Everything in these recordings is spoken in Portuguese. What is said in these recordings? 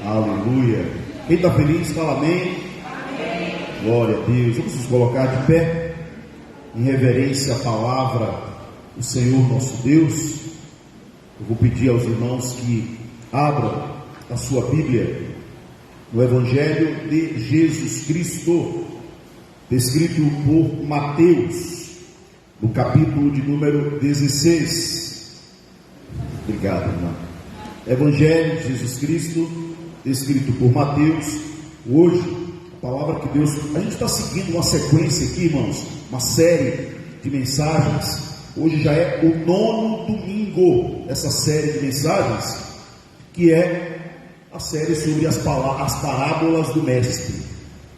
Aleluia. Quem está feliz, fala amém. Amém. Glória a Deus. Vamos nos colocar de pé em reverência à palavra do Senhor nosso Deus. Eu vou pedir aos irmãos que abram a sua Bíblia no Evangelho de Jesus Cristo, descrito por Mateus, no capítulo de número 16. Obrigado, irmão. Evangelho de Jesus Cristo, escrito por Mateus. Hoje, a palavra que Deus... A gente está seguindo uma sequência aqui, irmãos, uma série de mensagens. Hoje já é o 9º domingo dessa série de mensagens, que é a série sobre as parábolas do Mestre.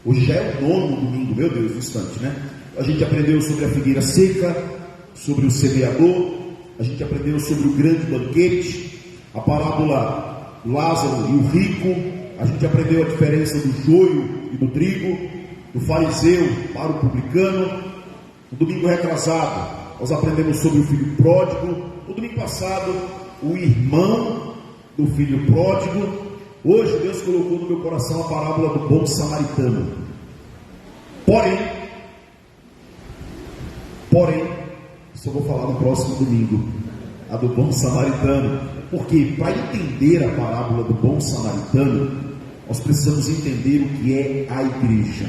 Hoje já é o 9º domingo, meu Deus, um instante, né? A gente aprendeu sobre a figueira seca, sobre o semeador, a gente aprendeu sobre o grande banquete, a parábola do Lázaro e o rico, a gente aprendeu a diferença do joio e do trigo, do fariseu para o publicano. No domingo retrasado, nós aprendemos sobre o filho pródigo. No domingo passado, o irmão do filho pródigo. Hoje Deus colocou no meu coração a parábola do bom samaritano. Porém, isso eu vou falar no próximo domingo, a do bom samaritano. Porque para entender a parábola do bom samaritano, nós precisamos entender o que é a igreja.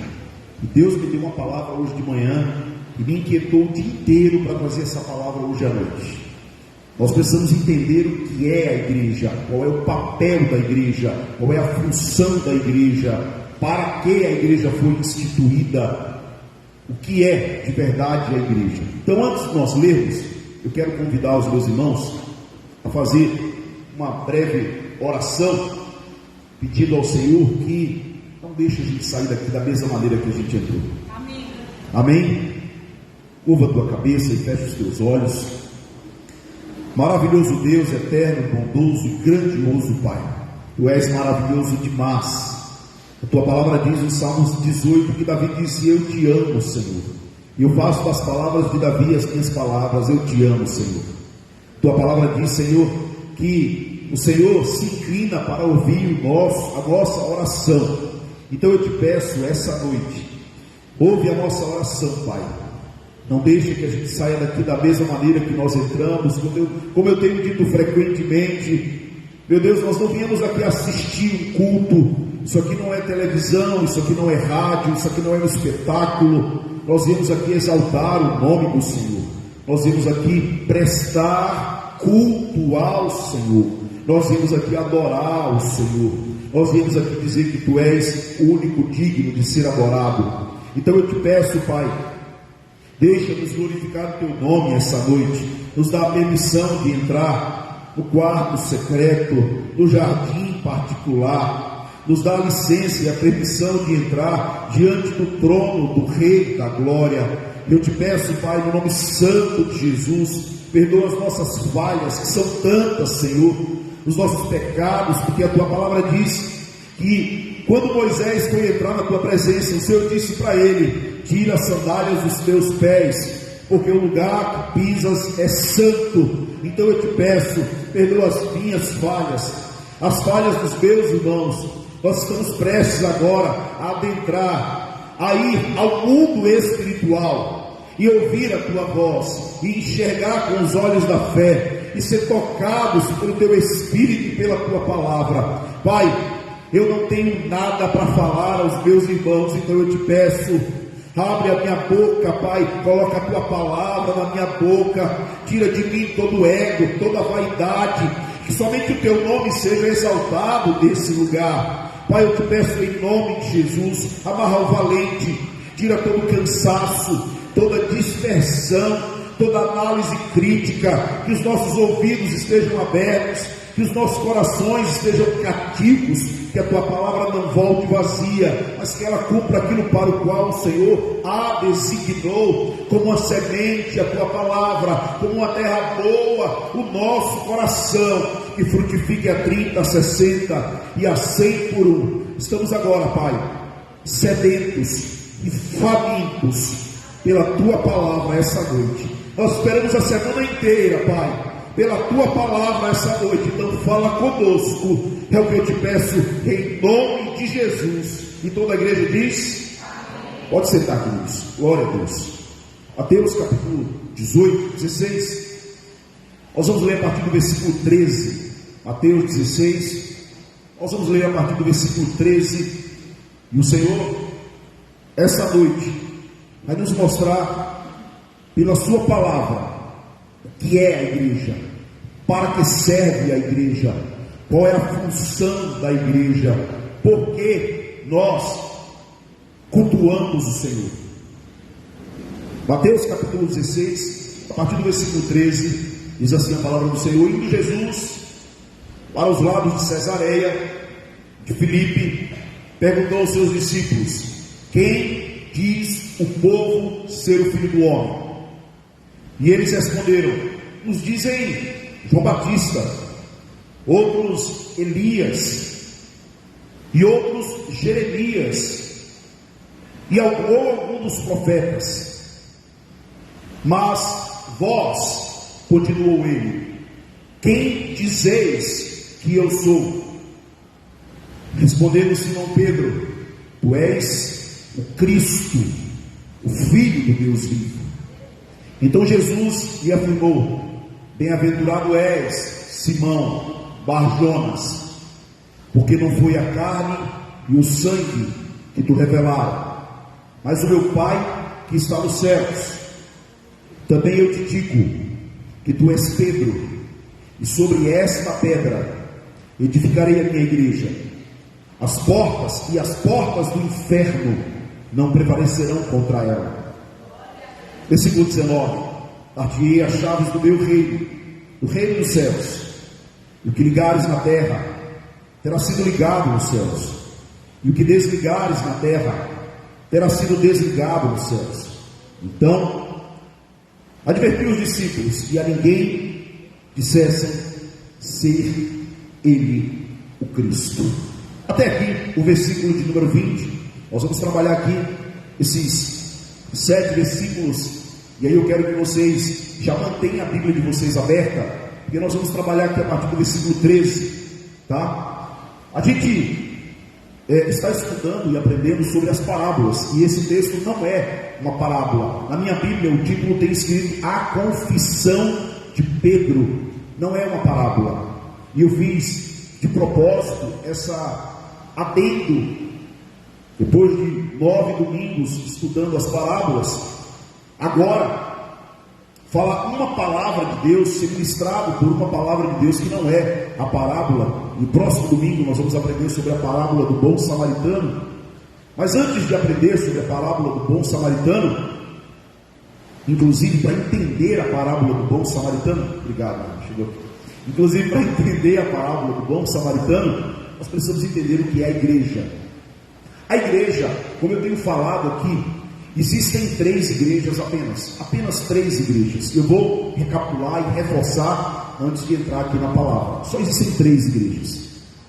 E Deus me deu uma palavra hoje de manhã e me inquietou o dia inteiro para trazer essa palavra hoje à noite. Nós precisamos entender o que é a igreja, qual é o papel da igreja, qual é a função da igreja, para que a igreja foi instituída, o que é de verdade a igreja. Então, antes de nós lermos, eu quero convidar os meus irmãos a fazer uma breve oração, pedindo ao Senhor que não deixe a gente sair daqui da mesma maneira que a gente entrou. Amém. Amém? Curva a tua cabeça e fecha os teus olhos. Maravilhoso Deus, eterno, bondoso e grandioso Pai, Tu és maravilhoso demais. A Tua palavra diz no Salmos 18 que Davi disse: eu te amo, Senhor. E eu faço das palavras de Davi as minhas palavras: eu te amo, Senhor. Tua palavra diz, Senhor, que o Senhor se inclina para ouvir a nossa oração. Então eu te peço essa noite, ouve a nossa oração, Pai. Não deixe que a gente saia daqui da mesma maneira que nós entramos. Como eu tenho dito frequentemente, meu Deus, nós não viemos aqui assistir um culto. Isso aqui não é televisão, isso aqui não é rádio, isso aqui não é um espetáculo. Nós viemos aqui exaltar o nome do Senhor. Nós viemos aqui prestar culto ao Senhor. Nós viemos aqui adorar o Senhor. Nós viemos aqui dizer que Tu és o único digno de ser adorado. Então eu te peço, Pai, deixa-nos glorificar o Teu nome essa noite. Nos dá a permissão de entrar no quarto secreto, no jardim particular. Nos dá a licença e a permissão de entrar diante do trono do Rei da Glória. Eu te peço, Pai, no nome santo de Jesus, perdoa as nossas falhas, que são tantas, Senhor, os nossos pecados, porque a Tua palavra diz que quando Moisés foi entrar na Tua presença, o Senhor disse para ele: tira as sandálias dos teus pés, porque o lugar que pisas é santo. Então eu te peço, perdoa as minhas falhas, as falhas dos meus irmãos. Nós estamos prestes agora a adentrar, a ir ao mundo espiritual e ouvir a Tua voz, e enxergar com os olhos da fé, e ser tocados pelo Teu Espírito e pela Tua palavra. Pai, eu não tenho nada para falar aos meus irmãos, então eu te peço, abre a minha boca, Pai, coloca a Tua palavra na minha boca, tira de mim todo ego, toda vaidade, que somente o Teu nome seja exaltado nesse lugar. Pai, eu te peço em nome de Jesus, amarra o valente, tira todo cansaço, toda dispersão, toda análise crítica, que os nossos ouvidos estejam abertos, que os nossos corações estejam cativos, que a Tua palavra não volte vazia, mas que ela cumpra aquilo para o qual o Senhor a designou, como uma semente, a Tua palavra, como uma terra boa, o nosso coração, que frutifique a 30, a 60 e a 100 por um. Estamos agora, Pai, sedentos e famintos pela Tua palavra essa noite. Nós esperamos a semana inteira, Pai, pela tua palavra essa noite. Então fala conosco, é o que eu te peço em nome de Jesus. E toda a igreja diz: pode sentar, queridos. Glória a Deus. Mateus capítulo 18, 16. Nós vamos ler a partir do versículo 13. Mateus 16. Nós vamos ler a partir do versículo 13. E o Senhor, essa noite, vai nos mostrar pela sua palavra o que é a igreja, para que serve a igreja, qual é a função da igreja, por que nós cultuamos o Senhor. Mateus capítulo 16, a partir do versículo 13, diz assim a palavra do Senhor: indo Jesus para os lados de Cesareia de Filipe, perguntou aos seus discípulos: quem diz o povo ser o Filho do Homem? E eles responderam: uns dizem João Batista, outros Elias, e outros Jeremias, e algum dos profetas. Mas vós, continuou ele, quem dizeis que eu sou? Respondendo Simão Pedro: tu és o Cristo, o Filho do Deus vivo. Então Jesus lhe afirmou: bem-aventurado és, Simão Bar-Jonas, porque não foi a carne e o sangue que tu revelaram, mas o meu Pai que está nos céus. Também eu te digo que tu és Pedro, e sobre esta pedra edificarei a minha igreja. As portas do inferno não prevalecerão contra ela. Versículo 19: dar-te-ei as chaves do meu reino, do reino dos céus. E o que ligares na terra terá sido ligado nos céus, e o que desligares na terra terá sido desligado nos céus. Então advertiu os discípulos que a ninguém dissessem ser ele o Cristo. Até aqui o versículo de número 20. Nós vamos trabalhar aqui esses 7 versículos, e aí eu quero que vocês já mantenham a Bíblia de vocês aberta, porque nós vamos trabalhar aqui a partir do versículo 13, tá? A gente está estudando e aprendendo sobre as parábolas, e esse texto não é uma parábola. Na minha Bíblia o título tem escrito A Confissão de Pedro. Não é uma parábola, e eu fiz de propósito essa adendo, depois de 9 domingos estudando as parábolas. Agora fala uma palavra de Deus, ser ministrado por uma palavra de Deus que não é a parábola. No próximo domingo nós vamos aprender sobre a parábola do bom samaritano. Mas antes de aprender sobre a parábola do bom samaritano, inclusive para entender a parábola do bom samaritano, obrigado, chegou aqui. Inclusive para entender a parábola do bom samaritano, nós precisamos entender o que é a igreja. A igreja, como eu tenho falado aqui, existem 3 igrejas apenas 3 igrejas. Eu vou recapitular e reforçar antes de entrar aqui na palavra. Só existem 3 igrejas,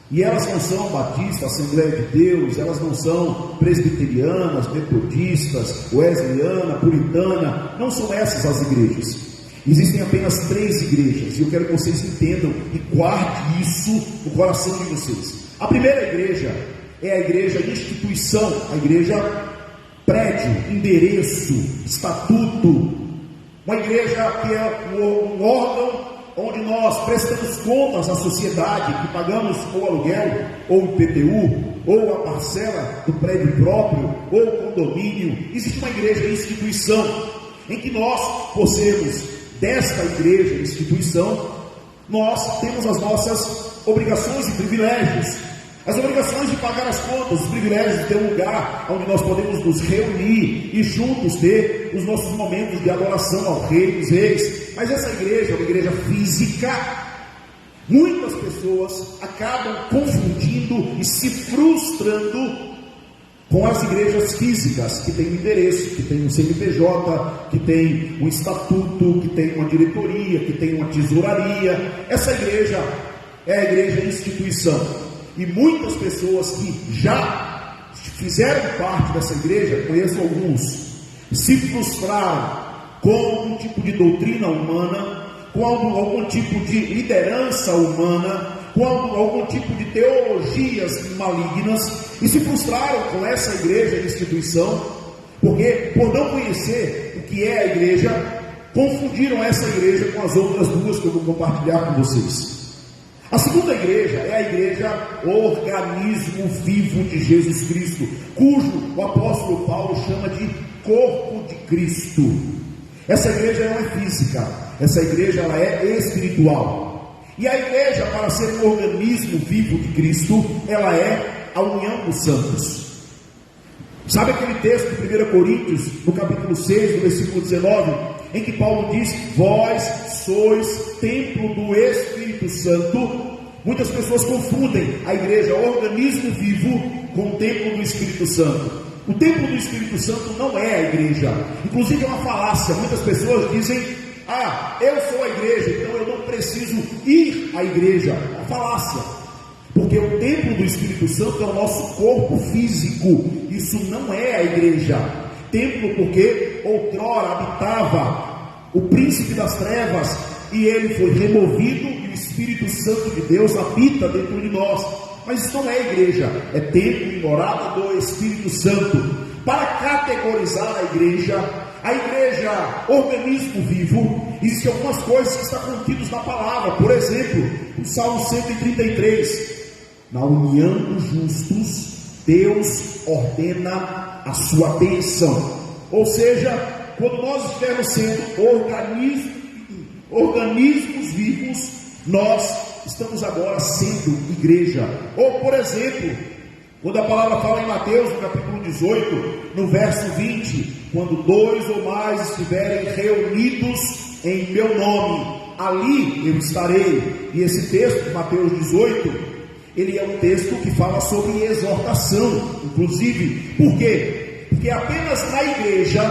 e elas não são batistas, Assembleia de Deus, elas não são presbiterianas, metodistas, wesleyana, puritana, não são essas as igrejas. Existem apenas 3 igrejas, e eu quero que vocês entendam e guardem isso no coração de vocês. A primeira igreja é a igreja instituição, a igreja prédio, endereço, estatuto, uma igreja que é um órgão onde nós prestamos contas à sociedade, que pagamos ou aluguel, ou IPTU, ou a parcela do prédio próprio, ou o condomínio. Existe uma igreja instituição, em que nós, por sermos desta igreja instituição, nós temos as nossas obrigações e privilégios. As obrigações de pagar as contas, os privilégios de ter um lugar onde nós podemos nos reunir e juntos ter os nossos momentos de adoração ao Rei dos Reis. Mas essa igreja é uma igreja física. Muitas pessoas acabam confundindo e se frustrando com as igrejas físicas, que tem um endereço, que tem um CNPJ, que tem um estatuto, que tem uma diretoria, que tem uma tesouraria. Essa igreja é a igreja instituição. E muitas pessoas que já fizeram parte dessa igreja, conheço alguns, se frustraram com um tipo de doutrina humana, quando algum tipo de liderança humana, quando algum tipo de teologias malignas, e se frustraram com essa igreja e instituição, porque por não conhecer o que é a igreja, confundiram essa igreja com as outras duas que eu vou compartilhar com vocês. A segunda igreja é a igreja organismo vivo de Jesus Cristo, cujo o apóstolo Paulo chama de corpo de Cristo. Essa igreja não é física, essa igreja ela é espiritual. E a igreja, para ser um organismo vivo de Cristo, ela é a união dos santos. Sabe aquele texto de 1 Coríntios, no capítulo 6, no versículo 19, em que Paulo diz: vós sois templo do Espírito Santo? Muitas pessoas confundem a igreja, organismo vivo, com o templo do Espírito Santo. O templo do Espírito Santo não é a igreja, inclusive é uma falácia. Muitas pessoas dizem: eu sou a igreja, então eu não preciso ir à igreja. É uma falácia, porque o templo do Espírito Santo é o nosso corpo físico. Isso não é a igreja. Templo porque outrora habitava o príncipe das trevas, e ele foi removido, e o Espírito Santo de Deus habita dentro de nós. Mas isso não é igreja, é templo e morada do Espírito Santo. Para categorizar a igreja, organismo vivo, existem algumas coisas que estão contidas na palavra. Por exemplo, o Salmo 133: na união dos justos, Deus ordena a sua bênção. Ou seja, quando nós estivermos sendo organismos vivos, nós estamos agora sendo igreja. Ou, por exemplo, quando a palavra fala em Mateus, no capítulo 18, no verso 20: quando dois ou mais estiverem reunidos em meu nome, ali eu estarei. E esse texto de Mateus 18, ele é um texto que fala sobre exortação, inclusive. Por quê? Porque apenas na igreja,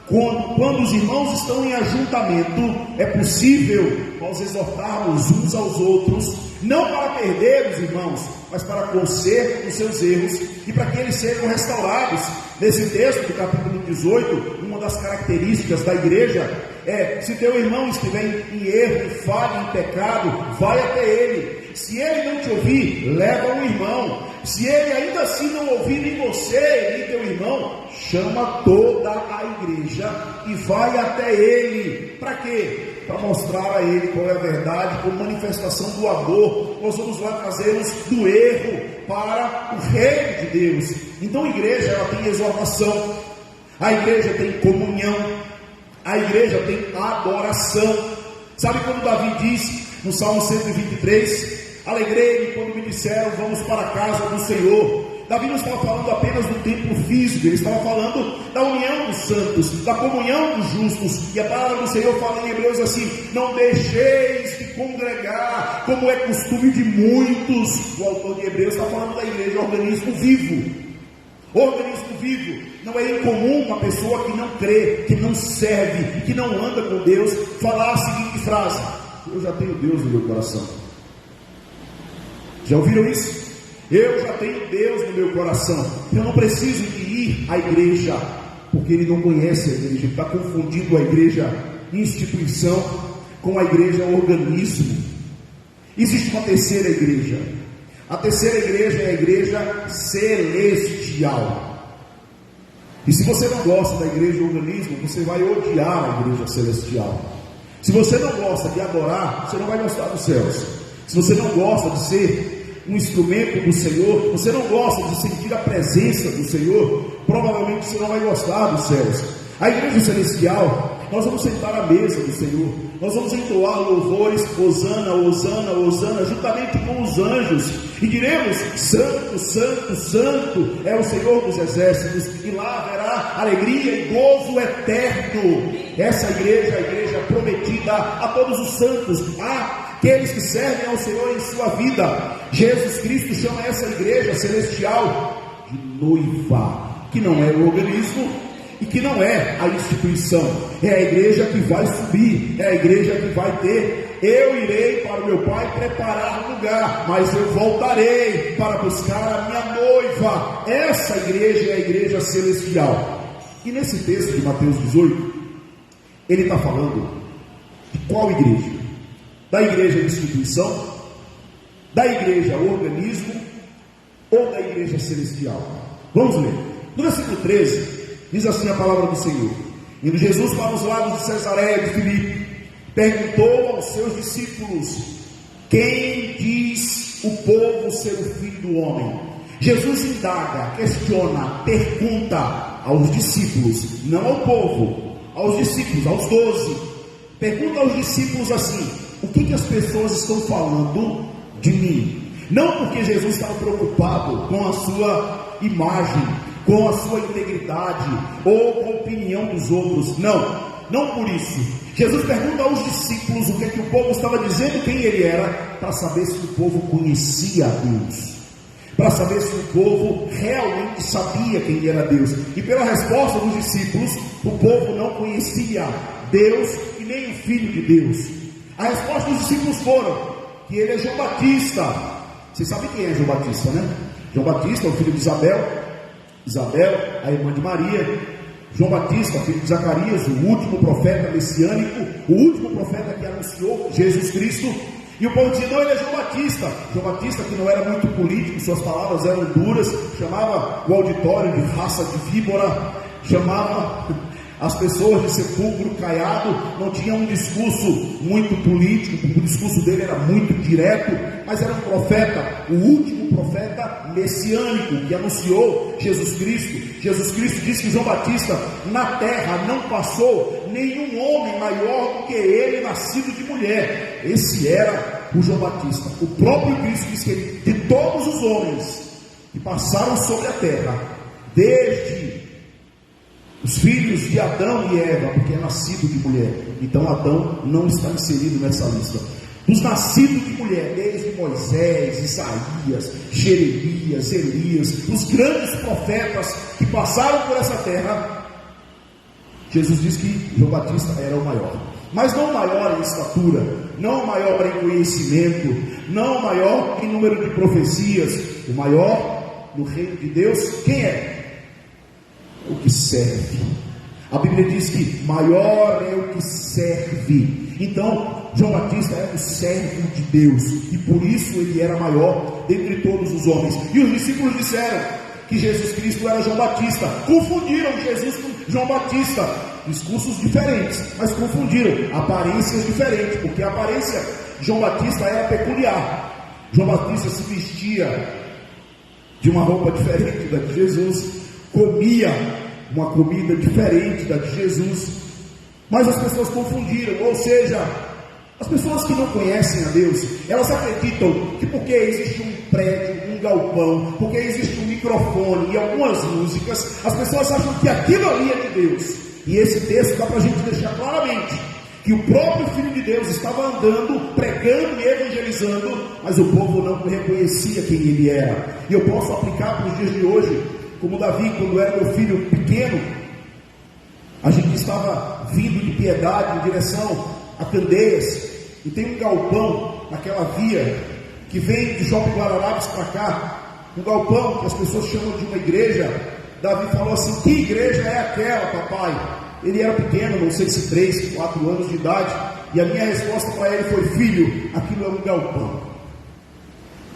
quando os irmãos estão em ajuntamento, é possível nós exortarmos uns aos outros, não para perder os irmãos, mas para conserto dos seus erros e para que eles sejam restaurados. Nesse texto do capítulo 18, uma das características da igreja é: se teu irmão estiver em erro, em falha, em pecado, vai até ele. Se ele não te ouvir, leva o irmão. Se ele ainda assim não ouvir nem você, nem teu irmão, chama toda a igreja e vai até ele. Para quê? Para mostrar a ele qual é a verdade, como manifestação do amor. Nós vamos lá trazê-los do erro para o reino de Deus. Então a igreja, ela tem exortação, a igreja tem comunhão, a igreja tem adoração. Sabe quando Davi diz no Salmo 123: alegrei-me quando me disseram, vamos para a casa do Senhor. Davi não estava falando apenas do templo físico, ele estava falando da união dos santos, da comunhão dos justos. E a palavra do Senhor fala em Hebreus assim: não deixeis de congregar, como é costume de muitos. O autor de Hebreus está falando da igreja, organismo vivo. Organismo vivo. Não é incomum uma pessoa que não crê, que não serve, que não anda com Deus, falar a seguinte frase: eu já tenho Deus no meu coração. Já ouviram isso? Eu já tenho Deus no meu coração, eu não preciso de ir à igreja, porque ele não conhece a igreja, ele está confundindo a igreja instituição com a igreja organismo. Existe uma terceira igreja. A terceira igreja é a igreja celestial. E se você não gosta da igreja organismo, você vai odiar a igreja celestial. Se você não gosta de adorar, você não vai gostar dos céus. Se você não gosta de ser um instrumento do Senhor, você não gosta de sentir a presença do Senhor, provavelmente você não vai gostar dos céus. A igreja celestial, nós vamos sentar à mesa do Senhor, nós vamos entoar louvores, Hosana, Hosana, Hosana, juntamente com os anjos, e diremos: Santo, Santo, Santo é o Senhor dos exércitos, e lá haverá alegria e gozo eterno. Essa igreja é a igreja prometida a todos os santos, aqueles que servem ao Senhor em sua vida. Jesus Cristo chama essa igreja celestial de noiva, que não é o organismo e que não é a instituição, é a igreja que vai subir, é a igreja que vai ter: eu irei para o meu Pai preparar lugar, mas eu voltarei para buscar a minha noiva. Essa igreja é a igreja celestial. E nesse texto de Mateus 18, ele está falando De qual igreja? Da igreja instituição? Da igreja organismo? Ou da igreja celestial? Vamos ler. No versículo 13, diz assim a palavra do Senhor: indo Jesus para os lados de Cesareia de Filipe, perguntou aos seus discípulos: quem diz o povo ser o Filho do Homem? Jesus indaga, questiona, pergunta aos discípulos, não ao povo, aos discípulos, aos 12. Pergunta aos discípulos assim: o que as pessoas estão falando de mim? Não porque Jesus estava preocupado com a sua imagem, com a sua integridade ou com a opinião dos outros, não por isso. Jesus pergunta aos discípulos o que o povo estava dizendo, quem ele era, para saber se o povo conhecia a Deus, para saber se o povo realmente sabia quem era Deus. E pela resposta dos discípulos, o povo não conhecia Deus e nem o Filho de Deus. A resposta dos discípulos foram que ele é João Batista. Vocês sabem quem é João Batista, né? João Batista é o filho de Isabel, a irmã de Maria. João Batista, filho de Zacarias, o último profeta messiânico, o último profeta que anunciou Jesus Cristo. E o povo dizia: não, ele é João Batista. João Batista, que não era muito político, suas palavras eram duras, chamava o auditório de raça de víbora, chamava as pessoas de sepulcro caiado, não tinha um discurso muito político, o discurso dele era muito direto, mas era um profeta, o último profeta messiânico que anunciou Jesus Cristo. Jesus Cristo disse que João Batista na terra não passou nenhum homem maior do que ele, nascido de mulher. Esse era o João Batista. O próprio Cristo disse que ele, de todos os homens que passaram sobre a terra, desde os filhos de Adão e Eva, porque é nascido de mulher, então Adão não está inserido nessa lista. Dos nascidos de mulher, desde Moisés, Isaías, Jeremias, Elias, os grandes profetas que passaram por essa terra, Jesus diz que João Batista era o maior, mas não o maior em estatura, não o maior em conhecimento, não o maior em número de profecias. O maior no reino de Deus, quem é? O que serve. A Bíblia diz que maior é o que serve. Então João Batista era o servo de Deus, e por isso ele era maior dentre todos os homens. E os discípulos disseram que Jesus Cristo era João Batista, confundiram Jesus com João Batista. Discursos diferentes, mas confundiram, aparências diferentes, porque a aparência de João Batista era peculiar. João Batista se vestia de uma roupa diferente da de Jesus, comia uma comida diferente da de Jesus, mas as pessoas confundiram. Ou seja, as pessoas que não conhecem a Deus, elas acreditam que porque existe um prédio, um galpão, porque existe um microfone e algumas músicas, as pessoas acham que aquilo ali é de Deus. E esse texto dá para a gente deixar claramente que o próprio Filho de Deus estava andando, pregando e evangelizando, mas o povo não reconhecia quem ele era. E eu posso aplicar para os dias de hoje, como Davi, quando era meu filho pequeno, a gente estava vindo de Piedade em direção a Candeias, e tem um galpão naquela via que vem de Shopping Guararapes para cá, um galpão que as pessoas chamam de uma igreja. Davi falou assim: que igreja é aquela, papai? Ele era pequeno, não sei se 3, 4 anos de idade, e a minha resposta para ele foi: filho, aquilo é um galpão,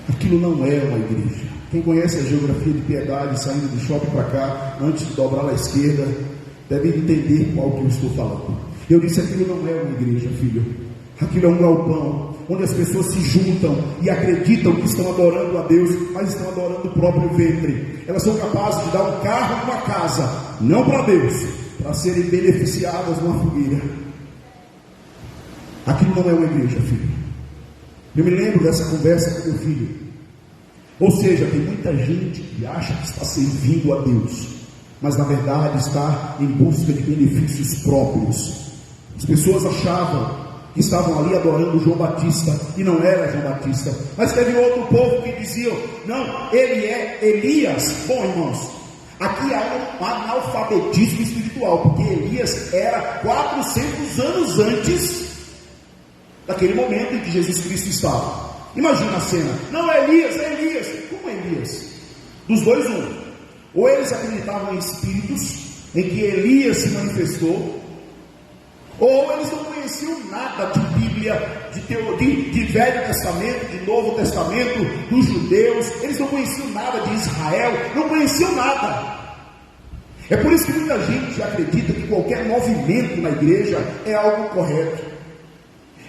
aquilo não é uma igreja. Quem conhece a geografia de Piedade, saindo do shopping para cá, antes de dobrar à esquerda, deve entender qual que eu estou falando. Eu disse: aquilo não é uma igreja, filho, aquilo é um galpão, onde as pessoas se juntam e acreditam que estão adorando a Deus, mas estão adorando o próprio ventre. Elas são capazes de dar um carro e uma casa, não para Deus, para serem beneficiadas numa fogueira. Aquilo não é uma igreja, filho. Eu me lembro dessa conversa com meu filho. Ou seja, tem muita gente que acha que está servindo a Deus, mas na verdade está em busca de benefícios próprios. As pessoas achavam que estavam ali adorando João Batista, e não era João Batista. Mas teve outro povo que diziam: não, ele é Elias. Bom, irmãos, aqui há um analfabetismo espiritual, porque Elias era 400 anos antes daquele momento em que Jesus Cristo estava. Imagina a cena: não é Elias, é Elias. Como é Elias? Dos dois, um. Ou eles acreditavam em espíritos, em que Elias se manifestou, Ou eles não conheciam nada de Bíblia, de Velho Testamento, de Novo Testamento, dos judeus. Eles não conheciam nada de Israel, não conheciam nada. É por isso que muita gente acredita que qualquer movimento na igreja é algo correto.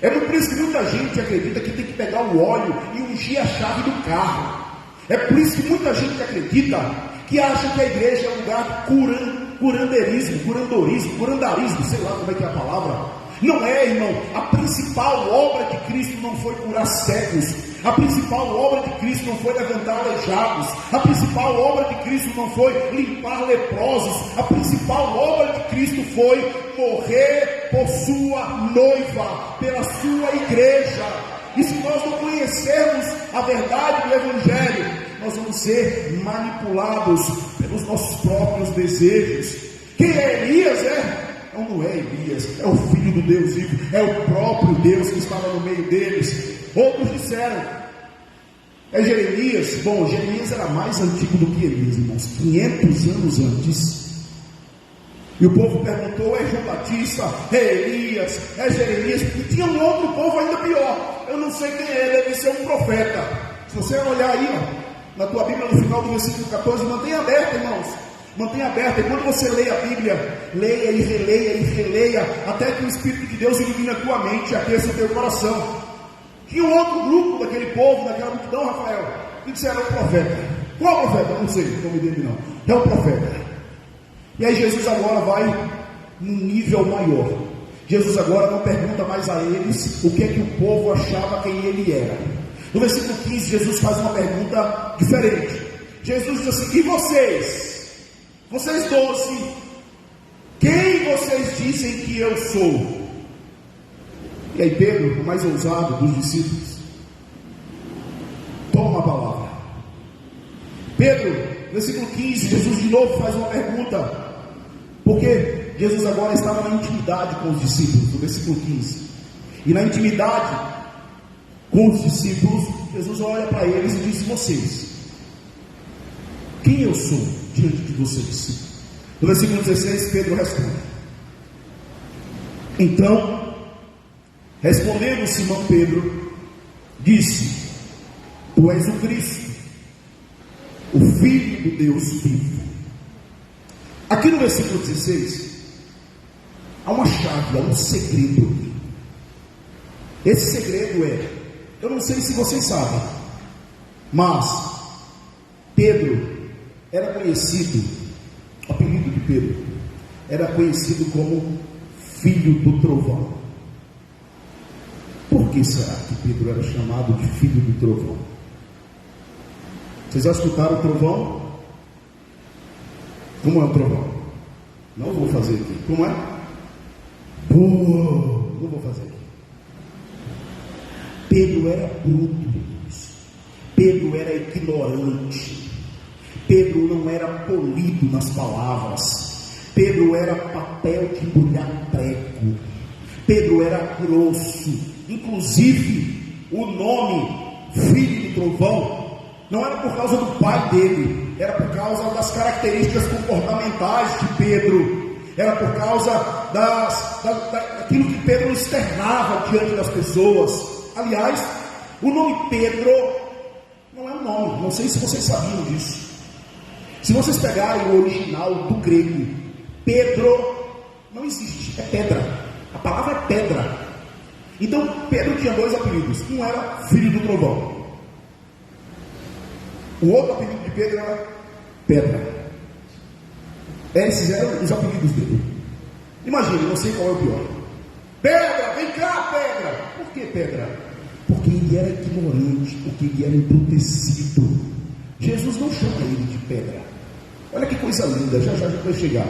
É por isso que muita gente acredita que tem que pegar o óleo e ungir a chave do carro. É por isso que muita gente acredita que acha que a igreja é um lugar curandarismo, sei lá como é que é a palavra. Não é, irmão. A principal obra de Cristo não foi curar cegos. A principal obra de Cristo não foi levantar aleijados. A principal obra de Cristo não foi limpar leprosos. A principal obra de Cristo foi morrer por sua noiva, pela sua igreja. E se nós não conhecermos a verdade do Evangelho, nós vamos ser manipulados pelos nossos próprios desejos. Quem é Elias? Não é Elias, é o Filho do Deus vivo, é o próprio Deus que estava no meio deles. Outros disseram, é Jeremias. Bom, Jeremias era mais antigo do que Elias, irmãos, 500 anos antes. E o povo perguntou, é João Batista, é Elias, é Jeremias. E tinha um outro povo ainda pior, eu não sei quem é, deve ser um profeta. Se você olhar aí, na tua Bíblia, no final do versículo 14, mantenha aberta, irmãos. Mantenha aberta, e quando você lê a Bíblia, leia e releia, até que o Espírito de Deus ilumine a tua mente e aqueça o teu coração. Tinha um outro grupo daquele povo, daquela multidão, Rafael, que disseram, é o profeta. Qual profeta? Não sei, não me dele não. É o profeta. E aí Jesus agora vai num nível maior. Jesus agora não pergunta mais a eles o que é que o povo achava quem ele era. No versículo 15, Jesus faz uma pergunta diferente. Jesus diz assim, e vocês? Vocês 12, quem vocês dizem que eu sou? E aí Pedro, o mais ousado dos discípulos, toma a palavra. Pedro, versículo 15, Jesus de novo faz uma pergunta, porque Jesus agora estava na intimidade com os discípulos, no versículo 15. E na intimidade com os discípulos, Jesus olha para eles e diz, vocês, quem eu sou diante de vocês? No versículo 16, Pedro responde. Então, respondendo Simão Pedro, disse, tu és o Cristo, o Filho do Deus vivo. Aqui no versículo 16, há uma chave, há um segredo aqui. Esse segredo eu não sei se vocês sabem, mas Pedro era conhecido, o apelido de Pedro, era conhecido como filho do trovão. Por que será que Pedro era chamado de filho do trovão? Vocês já escutaram o trovão? Como é o trovão? Não vou fazer aqui. Como é? Não vou fazer aqui. Pedro era bruto. Pedro era ignorante. Pedro não era polido nas palavras. Pedro era papel de embrulhar prego. Pedro era grosso. Inclusive, o nome Filho do Trovão não era por causa do pai dele, era por causa das características comportamentais de Pedro, era por causa daquilo que Pedro externava diante das pessoas. Aliás, o nome Pedro não é um nome, não sei se vocês sabiam disso. Se vocês pegarem o original do grego, Pedro não existe, é pedra. A palavra é pedra. Então Pedro tinha dois apelidos. Um era filho do trovão. O outro apelido de Pedro era pedra. Esses eram os apelidos dele. Imagine, não sei qual é o pior. Pedra, vem cá, pedra. Por que pedra? Porque ele era ignorante, porque ele era embrutecido. Jesus não chama ele de pedra. Olha que coisa linda, já vai chegar.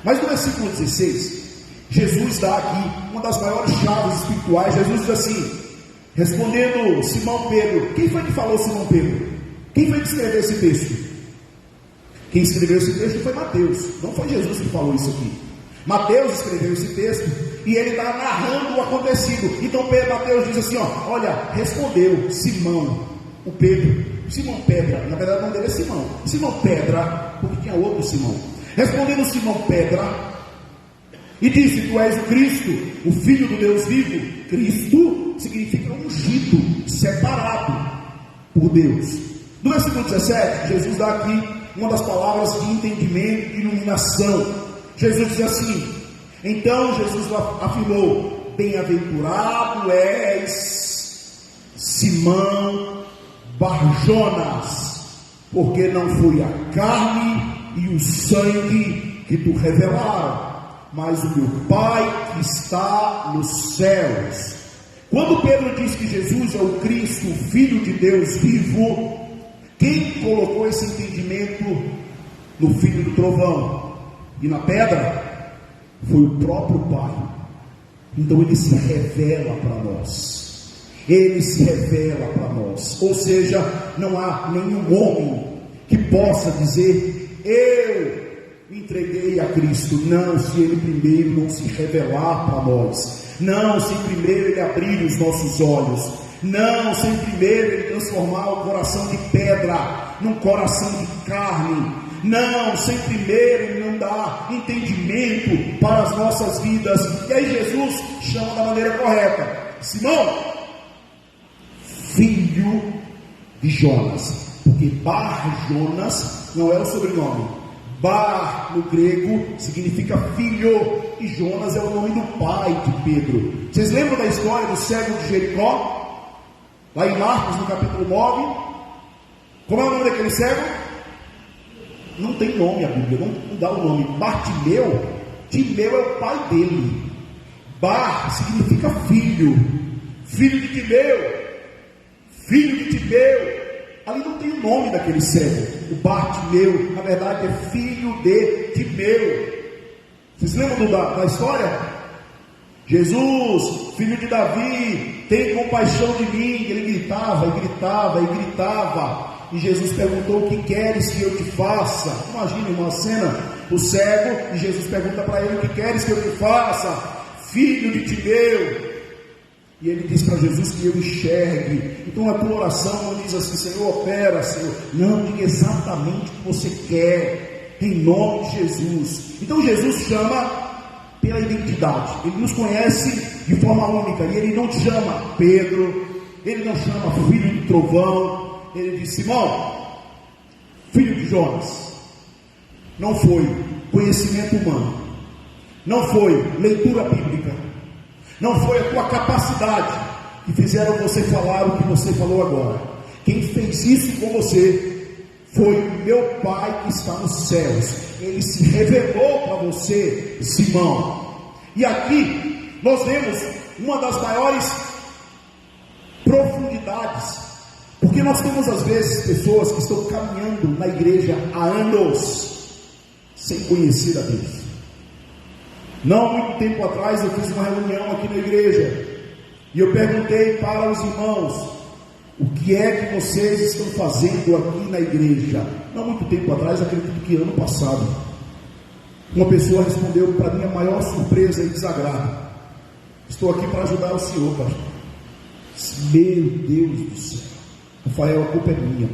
Mas no versículo 16, Jesus dá aqui uma das maiores chaves espirituais. Jesus diz assim, respondendo Simão Pedro. Quem foi que falou Simão Pedro? Quem foi que escreveu esse texto? Quem escreveu esse texto foi Mateus. Não foi Jesus que falou isso aqui. Mateus escreveu esse texto e ele está narrando o acontecido. Então Mateus diz assim, olha, respondeu Simão, o Pedro, Simão Pedra, na verdade o nome dele é Simão, Simão Pedra, porque tinha outro Simão. Respondendo Simão Pedra, e disse: tu és o Cristo, o Filho do Deus vivo. Cristo significa ungido, separado por Deus. No versículo 17, Jesus dá aqui uma das palavras de entendimento e iluminação. Jesus diz assim: então Jesus afirmou: bem-aventurado és Simão Barjonas, porque não foi a carne e o sangue que tu revelaram, mas o meu Pai que está nos céus. Quando Pedro diz que Jesus é o Cristo, o Filho de Deus vivo, quem colocou esse entendimento no filho do trovão e na pedra foi o próprio Pai. Então ele se revela para nós. Ele se revela para nós. Ou seja, não há nenhum homem que possa dizer: eu me entreguei a Cristo. Não, se ele primeiro não se revelar para nós. Não, se primeiro ele abrir os nossos olhos. Não, sem primeiro ele transformar o coração de pedra num coração de carne. Não, sem primeiro ele não dar entendimento para as nossas vidas. E aí Jesus chama da maneira correta: Simão, filho de Jonas. Porque Bar Jonas não é o sobrenome. Bar no grego significa filho, e Jonas é o nome do pai de Pedro. Vocês lembram da história do cego de Jericó? Lá em Marcos, no capítulo 9, como é o nome daquele cego? Não tem nome a Bíblia, não dá o nome. Bartimeu, Timeu é o pai dele. Bar significa filho, filho de Timeu, filho de Timeu. Ali não tem o nome daquele cego. O Bartimeu, na verdade, é filho de Timeu. Vocês lembram da história? Jesus, filho de Davi, tem compaixão de mim. Ele gritava e gritava e gritava. E Jesus perguntou: o que queres que eu te faça? Imagine uma cena: o cego, e Jesus pergunta para ele: o que queres que eu te faça, filho de Timeu? E ele diz para Jesus que eu enxergue. Então a tua oração não diz assim: Senhor, opera, Senhor. Não, diga exatamente o que você quer, em nome de Jesus. Então Jesus chama pela identidade. Ele nos conhece de forma única. E ele não te chama Pedro, ele não chama filho de trovão. Ele diz: Simão, filho de Jonas. Não foi conhecimento humano, não foi leitura bíblica, não foi a tua capacidade que fizeram você falar o que você falou agora. Quem fez isso com você foi o meu Pai que está nos céus. Ele se revelou para você, Simão. E aqui nós vemos uma das maiores profundidades, porque nós temos às vezes pessoas que estão caminhando na igreja há anos sem conhecer a Deus. Não há muito tempo atrás eu fiz uma reunião aqui na igreja e eu perguntei para os irmãos: o que é que vocês estão fazendo aqui na igreja? Não há muito tempo atrás, acredito que ano passado, uma pessoa respondeu para minha maior surpresa e desagrado: estou aqui para ajudar o senhor, pastor. Meu Deus do céu, Rafael, a culpa é minha,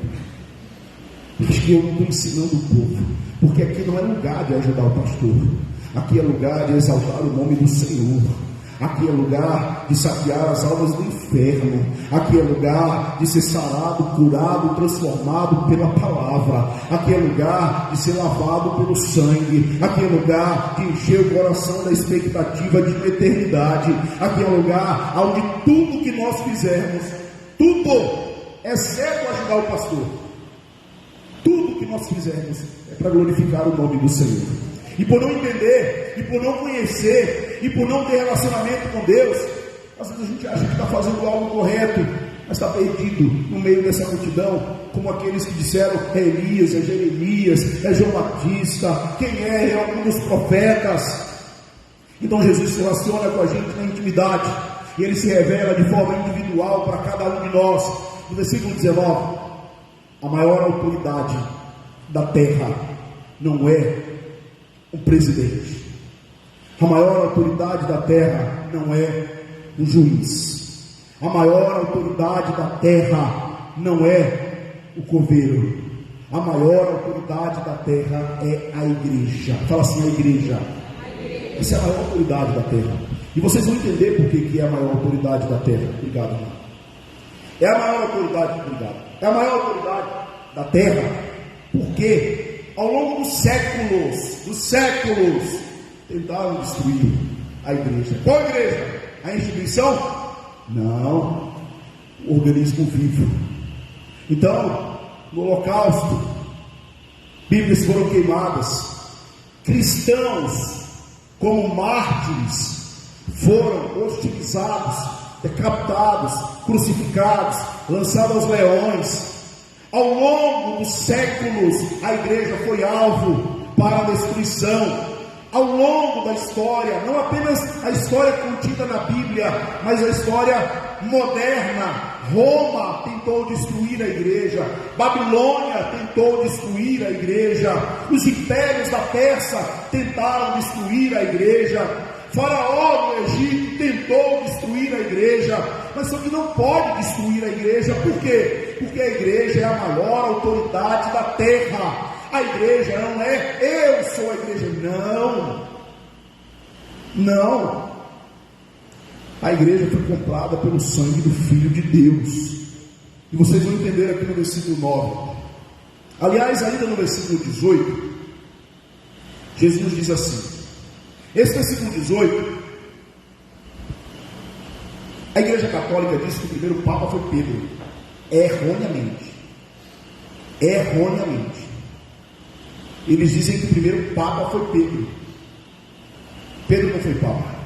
acho que eu não estou ensinando o povo, porque aqui não é lugar de ajudar o pastor, aqui é lugar de exaltar o nome do Senhor, aqui é lugar de saquear as almas do inferno, aqui é lugar de ser sarado, curado, transformado pela palavra, aqui é lugar de ser lavado pelo sangue, aqui é lugar de encher o coração da expectativa de uma eternidade, aqui é lugar onde tudo que nós fizermos, tudo, exceto ajudar o pastor, tudo que nós fizermos é para glorificar o nome do Senhor. E por não entender, e por não conhecer, e por não ter relacionamento com Deus, às vezes a gente acha que está fazendo algo correto, mas está perdido no meio dessa multidão, como aqueles que disseram: é Elias, é Jeremias, é João Batista, quem é algum dos profetas. Então Jesus se relaciona com a gente na intimidade, e Ele se revela de forma individual para cada um de nós. No versículo 19, a maior autoridade da terra não é um presidente, a maior autoridade da terra não é um juiz, a maior autoridade da terra não é o coveiro, a maior autoridade da terra é a igreja. Fala assim: a igreja. Essa é a maior autoridade da terra. E vocês vão entender por que é a maior autoridade da terra. Obrigado, irmão. É a maior autoridade, obrigado. É a maior autoridade da terra, porque ao longo dos séculos, tentaram destruir a igreja. Qual igreja? A instituição? Não, o organismo vivo. Então, no Holocausto, Bíblias foram queimadas, cristãos como mártires foram hostilizados, decapitados, crucificados, lançados aos leões. Ao longo dos séculos, a igreja foi alvo para a destruição. Ao longo da história, não apenas a história contida na Bíblia, mas a história moderna. Roma tentou destruir a igreja, Babilônia tentou destruir a igreja, os impérios da Pérsia tentaram destruir a igreja, Faraó no Egito tentou destruir a igreja, mas só que não pode destruir a igreja. Por quê? Porque a igreja é a maior autoridade da terra. A igreja não é eu sou a igreja, não. A igreja foi comprada pelo sangue do Filho de Deus. E vocês vão entender aqui no versículo 9. Aliás, ainda no versículo 18, Jesus diz assim. Esse versículo 18, a igreja católica diz que o primeiro Papa foi Pedro. Erroneamente. Eles dizem que o primeiro Papa foi Pedro. Pedro não foi Papa.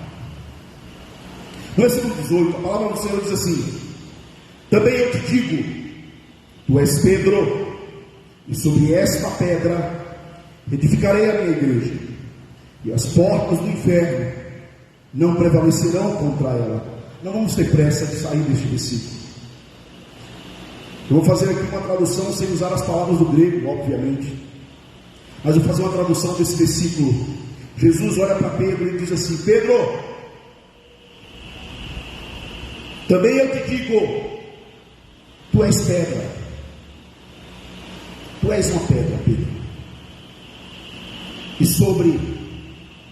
No versículo 18, a palavra do Senhor diz assim: também eu te digo, tu és Pedro, e sobre esta pedra edificarei a minha igreja, e as portas do inferno não prevalecerão contra ela. Não vamos ter pressa de sair deste versículo. Eu vou fazer aqui uma tradução sem usar as palavras do grego, obviamente, mas eu vou fazer uma tradução desse versículo. Jesus olha para Pedro e diz assim: Pedro, também eu te digo, tu és pedra. Tu és uma pedra, Pedro. E sobre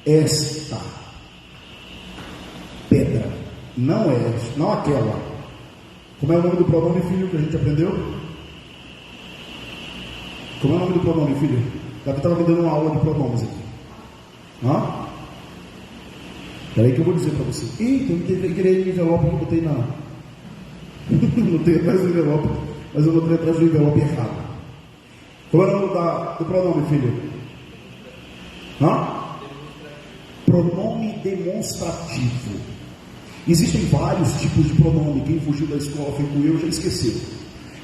esta pedra, não aquela. Como é o nome do pronome, filho, que a gente aprendeu? Como é o nome do pronome, filho? Davi estava me dando uma aula de pronomes aqui. Peraí que eu vou dizer para você. Eita, eu não queria envelope que eu botei na... não tenho atrás do envelope, mas eu botei atrás do envelope errado. Qual é o nome do pronome, filho? Pronome demonstrativo. Existem vários tipos de pronome. Quem fugiu da escola foi com eu, já esqueceu.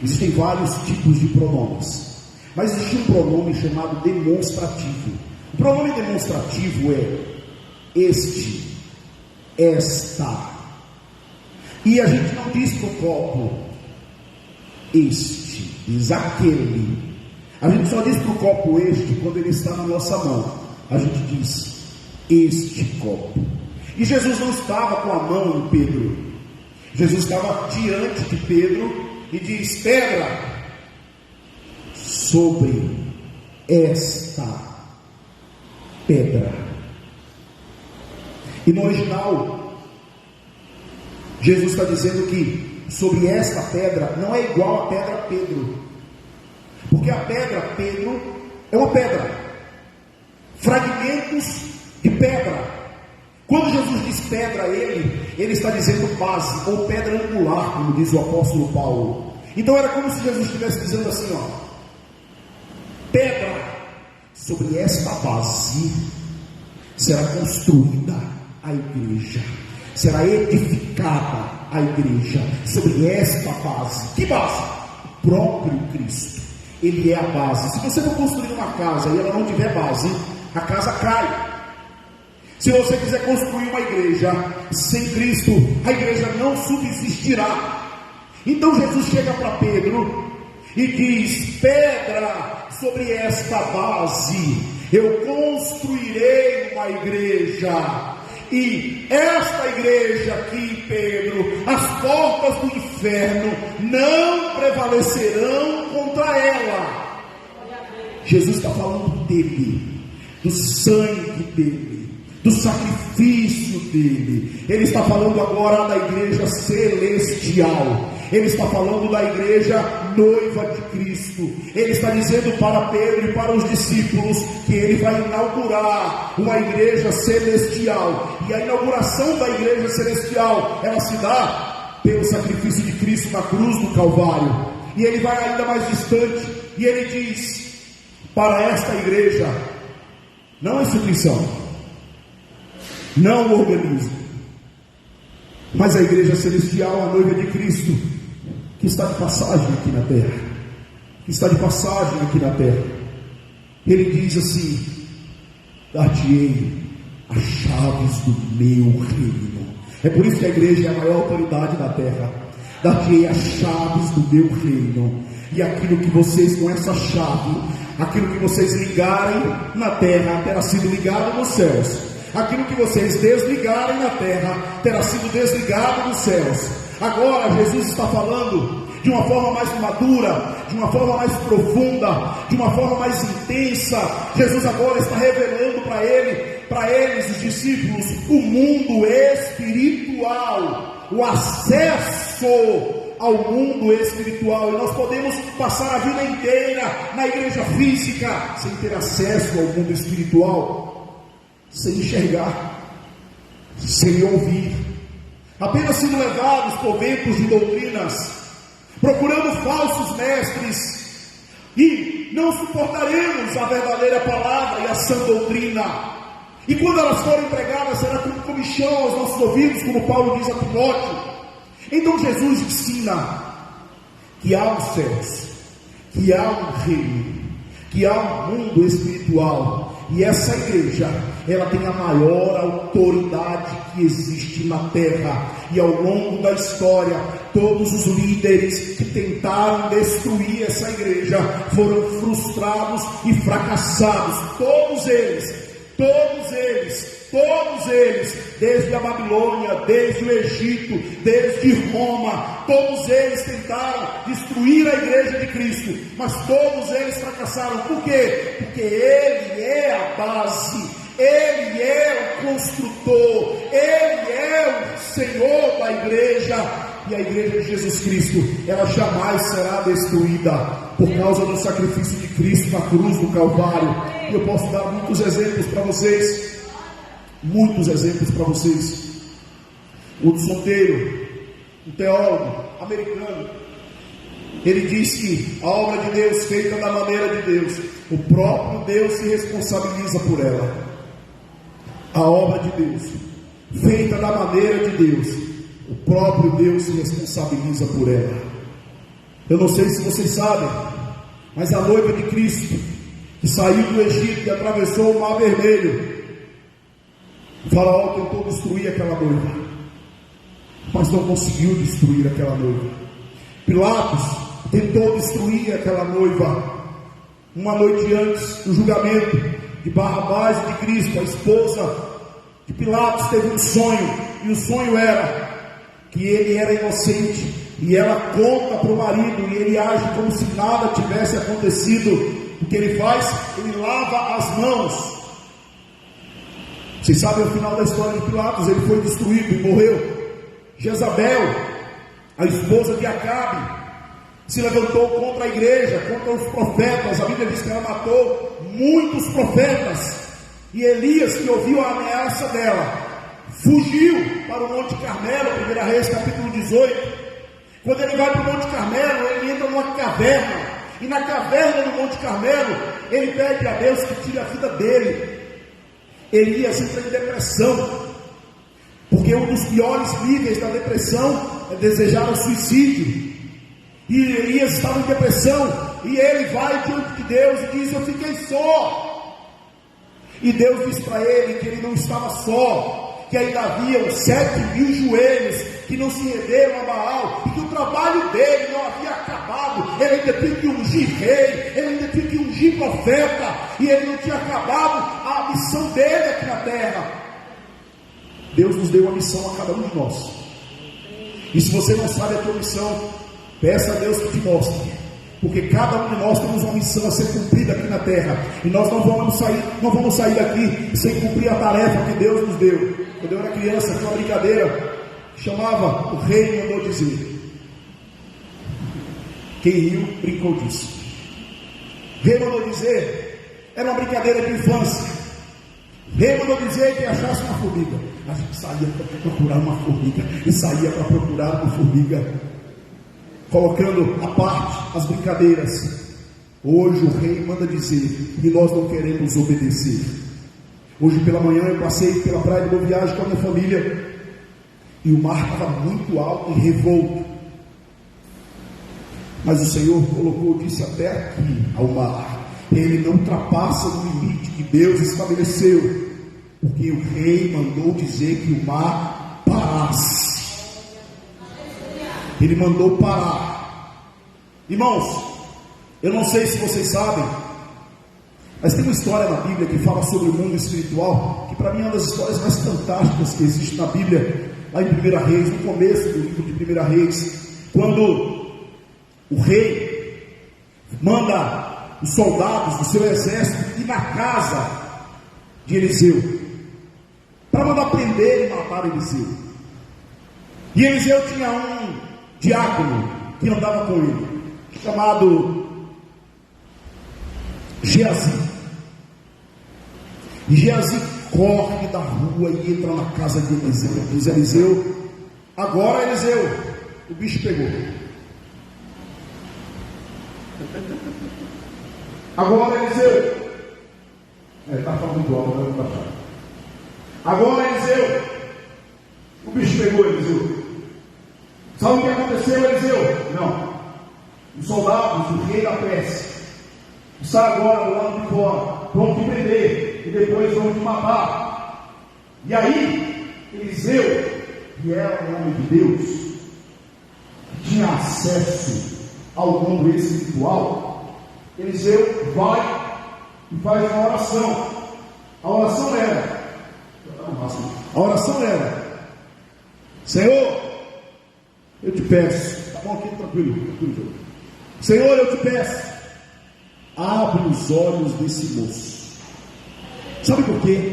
Existem vários tipos de pronomes, mas existe um pronome chamado demonstrativo. O pronome demonstrativo é este, esta. E a gente não diz para o copo este, diz aquele. A gente só diz para o copo este quando ele está na nossa mão. A gente diz este copo. E Jesus não estava com a mão em Pedro. Jesus estava diante de Pedro e diz: pedra, sobre esta pedra. E no original, Jesus está dizendo que sobre esta pedra não é igual a pedra Pedro, porque a pedra Pedro é uma pedra, fragmentos de pedra. Quando Jesus diz pedra a ele está dizendo base, ou pedra angular, como diz o apóstolo Paulo. Então era como se Jesus estivesse dizendo assim, pedra, sobre esta base será construída a igreja, será edificada a igreja, sobre esta base. Que base? O próprio Cristo. Ele é a base. Se você for construir uma casa e ela não tiver base, a casa cai. Se você quiser construir uma igreja sem Cristo, a igreja não subsistirá. Então Jesus chega para Pedro e diz: pedra, sobre esta base eu construirei uma igreja, e esta igreja aqui, Pedro, as portas do inferno não prevalecerão contra ela. Jesus está falando dele, do sangue dele, do sacrifício dele. Ele está falando agora da igreja celestial. Ele está falando da igreja noiva de Cristo. Ele está dizendo para Pedro e para os discípulos que ele vai inaugurar uma igreja celestial. E a inauguração da igreja celestial, ela se dá pelo sacrifício de Cristo na cruz do Calvário. E ele vai ainda mais distante, e ele diz para esta igreja: não a instituição, não o organismo, mas a igreja celestial, a noiva de Cristo, que está de passagem aqui na terra, que está de passagem aqui na terra. Ele diz assim: dar-te-ei as chaves do meu reino. É por isso que a igreja é a maior autoridade da terra. Dar-te-ei as chaves do meu reino, e aquilo que vocês, com essa chave, aquilo que vocês ligarem na terra, terá sido ligado nos céus. Aquilo que vocês desligarem na terra, terá sido desligado nos céus. Agora Jesus está falando de uma forma mais madura, de uma forma mais profunda, de uma forma mais intensa. Jesus agora está revelando para eles, os discípulos, o mundo espiritual, o acesso ao mundo espiritual. E nós podemos passar a vida inteira na igreja física sem ter acesso ao mundo espiritual, sem enxergar, sem ouvir, apenas sendo levados por ventos de doutrinas, procurando falsos mestres, e não suportaremos a verdadeira palavra e a sã doutrina. E quando elas forem pregadas, será como comichão aos nossos ouvidos, como Paulo diz a Timóteo. Então Jesus ensina que há os céus, que há um reino, que há um mundo espiritual. E essa igreja, ela tem a maior autoridade que existe na terra. E ao longo da história, todos os líderes que tentaram destruir essa igreja foram frustrados e fracassados. Todos eles, desde a Babilônia, desde o Egito, desde Roma, todos eles tentaram destruir a igreja de Cristo, mas todos eles fracassaram. Por quê? Porque Ele é a base, Ele é o construtor, Ele é o Senhor da igreja. E a igreja de Jesus Cristo, ela jamais será destruída por causa do sacrifício de Cristo na cruz do Calvário. E eu posso dar muitos exemplos para vocês. Hudson Taylor, um teólogo americano, ele diz que a obra de Deus feita da maneira de Deus, o próprio Deus se responsabiliza por ela. A obra de Deus feita da maneira de Deus, o próprio Deus se responsabiliza por ela. Eu não sei se vocês sabem, mas a noiva de Cristo, que saiu do Egito e atravessou o Mar Vermelho, o faraó tentou destruir aquela noiva, mas não conseguiu destruir aquela noiva. Pilatos tentou destruir aquela noiva. Uma noite antes do julgamento de Barrabás e de Cristo, a esposa de Pilatos teve um sonho, e o sonho era que ele era inocente, e ela conta para o marido, e ele age como se nada tivesse acontecido. O que ele faz? Ele lava as mãos. Vocês sabem o final da história de Pilatos, ele foi destruído e morreu. Jezabel, a esposa de Acabe, se levantou contra a igreja, contra os profetas. A Bíblia diz que ela matou muitos profetas. E Elias, que ouviu a ameaça dela, fugiu para o Monte Carmelo, 1 Reis capítulo 18. Quando ele vai para o Monte Carmelo, ele entra numa caverna, e na caverna do Monte Carmelo, ele pede a Deus que tire a vida dele. Elias entra em depressão, porque um dos piores níveis da depressão é desejar o suicídio. E Elias estava em depressão, e ele vai diante de Deus e diz: eu fiquei só. E Deus diz para ele que ele não estava só, que ainda haviam 7.000 joelhos que não se renderam a Baal, e que o trabalho dele não havia acabado. Ele ainda tinha que ungir rei, ele ainda tinha que ungir profeta, e ele não tinha acabado a missão dele aqui na terra. Deus nos deu uma missão a cada um de nós, e se você não sabe a tua missão, peça a Deus que te mostre, porque cada um de nós temos uma missão a ser cumprida aqui na terra, e nós não vamos sair daqui sem cumprir a tarefa que Deus nos deu. Quando eu era criança, tinha uma brincadeira que chamava "O Rei Mandou Dizer". Quem riu, brincou disso. O Rei Mandou Dizer era uma brincadeira de infância. O Rei mandou dizer que achasse uma formiga. A gente saía para procurar uma formiga, e saía para procurar uma formiga, colocando à parte as brincadeiras. Hoje o Rei manda dizer e nós não queremos obedecer. Hoje pela manhã eu passei pela praia de Boa Viagem com a minha família, e o mar estava muito alto e revolto, mas o Senhor colocou, disse até aqui ao mar. Ele não ultrapassa o limite que Deus estabeleceu, porque o Rei mandou dizer que o mar parasse. Ele mandou parar. Irmãos, eu não sei se vocês sabem, mas tem uma história na Bíblia que fala sobre o mundo espiritual, que para mim é uma das histórias mais fantásticas que existe na Bíblia, lá em 1 Reis, no começo do livro de 1 Reis, quando o rei manda os soldados do seu exército ir na casa de Eliseu, para mandar prender e matar Eliseu. E Eliseu tinha um diácono que andava com ele, chamado Geazi. E Geazi corre da rua e entra na casa de Eliseu. Diz Eliseu: agora Eliseu, o bicho pegou. Agora Eliseu, está falando igual, não vai baixar. Agora Eliseu, o bicho pegou Eliseu. Sabe o que aconteceu, Eliseu? Não. Os soldados do rei da Pérsia estão agora do lado de fora, vão te prender e depois vão te matar. E aí, Eliseu, que era um homem de Deus, que tinha acesso ao mundo espiritual, Eliseu vai e faz uma oração. A oração era: Senhor, eu te peço, tá bom aqui, tranquilo. Senhor, eu te peço, abre os olhos desse moço. Sabe por quê?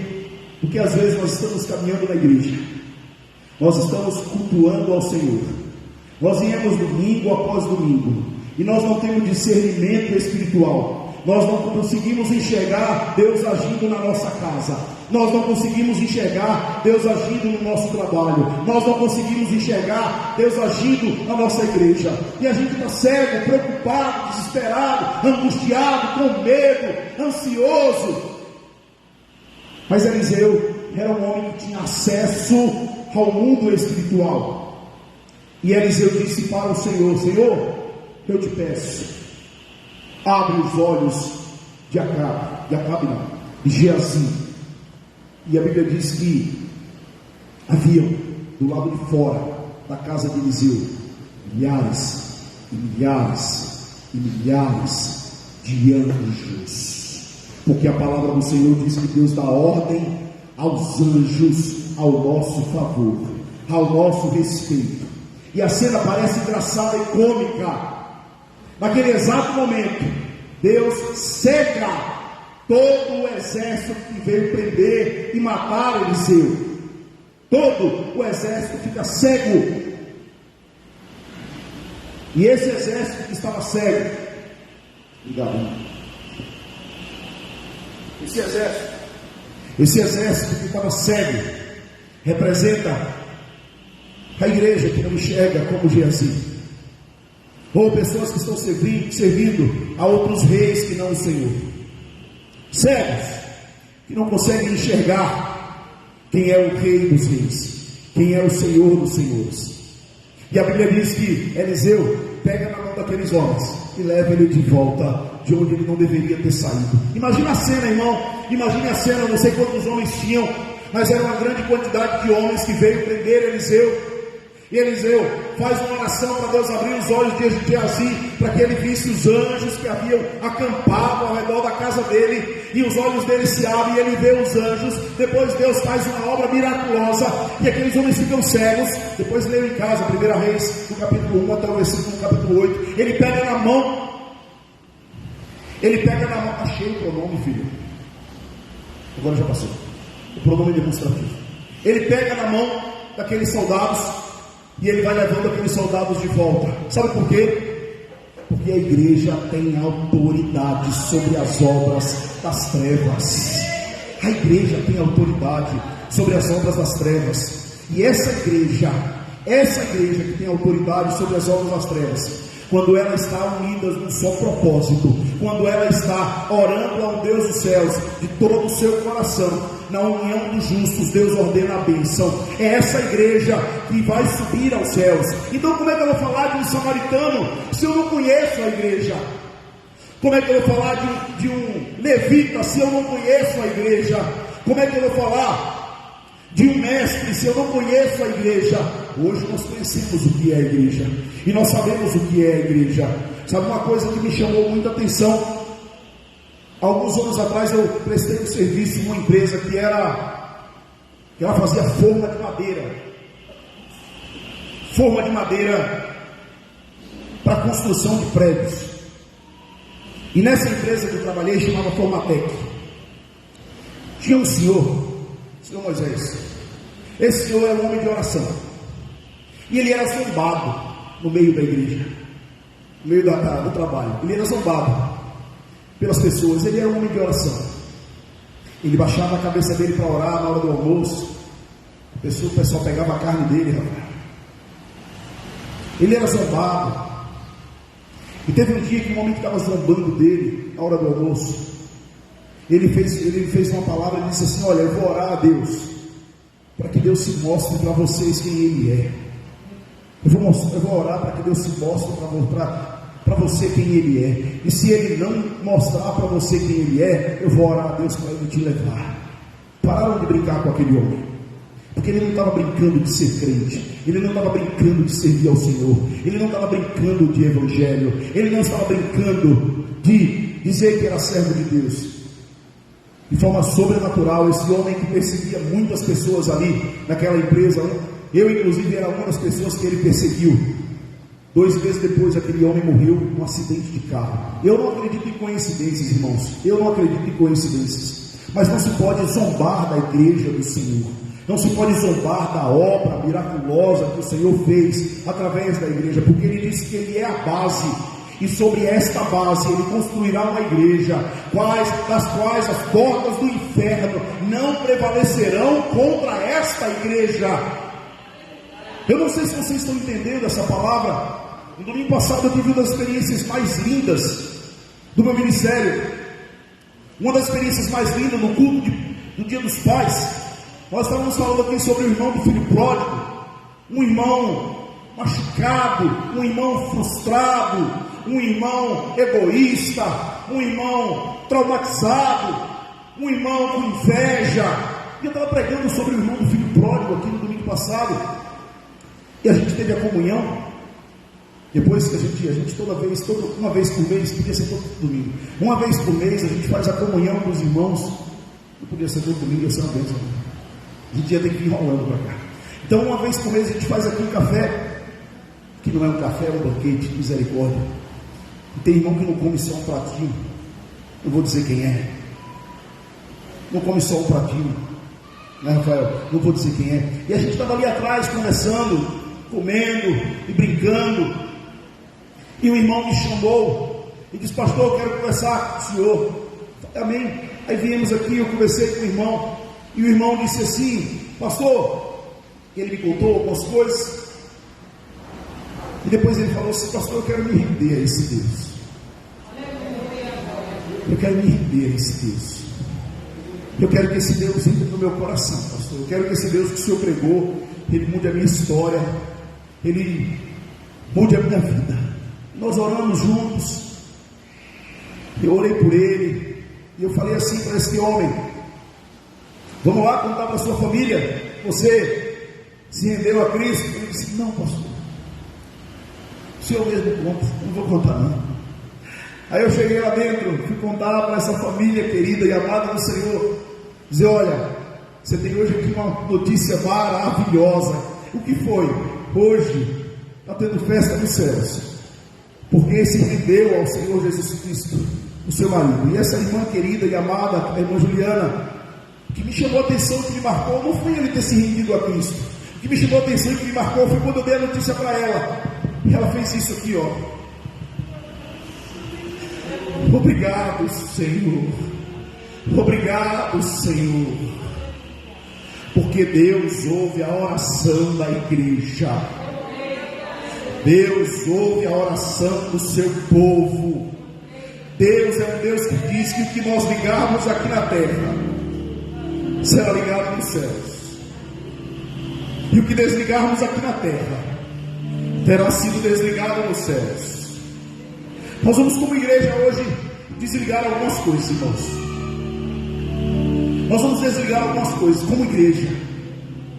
Porque às vezes nós estamos caminhando na igreja, nós estamos cultuando ao Senhor, nós viemos domingo após domingo, e nós não temos discernimento espiritual, nós não conseguimos enxergar Deus agindo na nossa casa, nós não conseguimos enxergar Deus agindo no nosso trabalho, nós não conseguimos enxergar Deus agindo na nossa igreja, e a gente está cego, preocupado, desesperado, angustiado, com medo, ansioso. Mas Eliseu era um homem que tinha acesso ao mundo espiritual, e Eliseu disse para o Senhor: Senhor, eu te peço, abre os olhos de Geazi. E a Bíblia diz que haviam do lado de fora da casa de Eliseu milhares e milhares e milhares de anjos, porque a palavra do Senhor diz que Deus dá ordem aos anjos ao nosso favor, ao nosso respeito. E a cena parece engraçada e cômica. Naquele exato momento, Deus cega todo o exército que veio prender e matar Eliseu. Todo o exército fica cego. E esse exército que estava cego, esse exército que estava cego, representa a igreja que não enxerga como Geazi, ou pessoas que estão servindo a outros reis que não o Senhor, cegos, que não conseguem enxergar quem é o Rei dos Reis, quem é o Senhor dos Senhores. E a Bíblia diz que Eliseu pega na mão daqueles homens e leva ele de volta de onde ele não deveria ter saído. Imagina a cena, irmão, imagine a cena. Não sei quantos homens tinham, mas era uma grande quantidade de homens que veio prender Eliseu. E Eliseu faz uma oração para Deus abrir os olhos de Geazi, para que ele visse os anjos que haviam acampado ao redor da casa dele, e os olhos dele se abrem e ele vê os anjos. Depois Deus faz uma obra miraculosa e aqueles homens ficam cegos. Depois leio em casa 1 Reis, do capítulo 1 até o versículo do capítulo 8. Ele pega na mão Ele pega na mão, achei o pronome, filho. Agora já passou. O pronome demonstrativo. Ele pega na mão daqueles soldados e ele vai levando aqueles soldados de volta. Sabe por quê? Porque a igreja tem autoridade sobre as obras das trevas. A igreja tem autoridade sobre as obras das trevas. E essa igreja que tem autoridade sobre as obras das trevas, quando ela está unida num só propósito, quando ela está orando ao Deus dos céus de todo o seu coração, na união dos justos, Deus ordena a bênção. É essa igreja que vai subir aos céus. Então como é que eu vou falar de um samaritano se eu não conheço a igreja? Como é que eu vou falar de um levita se eu não conheço a igreja? Como é que eu vou falar de um mestre se eu não conheço a igreja? Hoje nós conhecemos o que é a igreja e nós sabemos o que é a igreja. Sabe uma coisa que me chamou muita atenção? Alguns anos atrás eu prestei um serviço em uma empresa que ela fazia forma de madeira para construção de prédios. E nessa empresa que eu trabalhei, chamava Formatec, tinha um senhor Moisés. Esse senhor era um homem de oração, e ele era zombado no meio da igreja, no meio do trabalho. Ele era zombado pelas pessoas. Ele era um homem de oração. Ele baixava a cabeça dele para orar na hora do almoço. O pessoal pegava a carne dele, rapaz. Ele era zombado. E teve um dia que um homem que estava zombando dele na hora do almoço, ele fez uma palavra e disse assim: olha, eu vou orar a Deus para que Deus se mostre para vocês quem Ele é. Eu vou orar para que Deus se mostre para você quem Ele é. E se Ele não mostrar para você quem Ele é, eu vou orar a Deus para Ele te levar. Pararam de brincar com aquele homem, porque ele não estava brincando de ser crente, ele não estava brincando de servir ao Senhor, ele não estava brincando de evangelho, ele não estava brincando de dizer que era servo de Deus. De forma sobrenatural, esse homem que perseguia muitas pessoas ali naquela empresa, eu inclusive era uma das pessoas que ele perseguiu. 2 meses depois, aquele homem morreu num acidente de carro. Eu não acredito em coincidências, irmãos. Eu não acredito em coincidências. Mas não se pode zombar da igreja do Senhor. Não se pode zombar da obra miraculosa que o Senhor fez através da igreja, porque Ele disse que Ele é a base, e sobre esta base Ele construirá uma igreja, das quais as portas do inferno não prevalecerão contra esta igreja. Eu não sei se vocês estão entendendo essa palavra. No domingo passado eu tive uma das experiências mais lindas do meu ministério. Uma das experiências mais lindas no culto do Dia dos Pais. Nós estávamos falando aqui sobre o irmão do filho pródigo, um irmão machucado, um irmão frustrado, um irmão egoísta, um irmão traumatizado, um irmão com inveja. E eu estava pregando sobre o irmão do filho pródigo aqui no domingo passado, e a gente teve a comunhão. Depois que a gente uma vez por mês, podia ser todo domingo, uma vez por mês a gente faz a comunhão dos irmãos. Não podia ser todo domingo, ia ser uma bênção. A gente ia ter que ir enrolando para cá. Então uma vez por mês a gente faz aqui um café, que não é um café, é um banquete de misericórdia. E tem irmão que não come só um pratinho, não vou dizer quem é, não come só um pratinho, né, Rafael? Não vou dizer quem é. E a gente estava ali atrás conversando, comendo e brincando, e o irmão me chamou e disse: pastor, eu quero conversar com o senhor. Eu falei: amém. Aí viemos aqui, eu conversei com o irmão, e o irmão disse assim: pastor, ele me contou algumas coisas, e depois ele falou assim: pastor, eu quero me render a esse Deus, eu quero me render a esse Deus, eu quero que esse Deus entre no meu coração, pastor. Eu quero que esse Deus que o Senhor pregou, Ele mude a minha história, Ele mude a minha vida. Nós oramos juntos, eu orei por ele, e eu falei assim para esse homem: vamos lá contar para a sua família, você se rendeu a Cristo? Ele disse: não, pastor, o senhor mesmo conta, não vou contar não. Aí eu cheguei lá dentro, fui contar para essa família querida e amada do Senhor, dizer: olha, você tem hoje aqui uma notícia maravilhosa. O que foi? Hoje está tendo festa nos céus, porque se rendeu ao Senhor Jesus Cristo. o seu marido. E essa irmã querida e amada, a irmã Juliana, que me chamou a atenção, que me marcou, não foi ele ter se rendido a Cristo. O que me chamou a atenção e que me marcou foi quando eu dei a notícia para ela. E ela fez isso aqui, ó. Obrigado, Senhor. Obrigado, Senhor. Porque Deus ouve a oração da igreja. Deus ouve a oração do seu povo. Deus é um Deus que diz que o que nós ligarmos aqui na terra será ligado nos céus, e o que desligarmos aqui na terra terá sido desligado nos céus. Nós vamos, como igreja, hoje desligar algumas coisas, irmãos. Nós vamos desligar algumas coisas como igreja,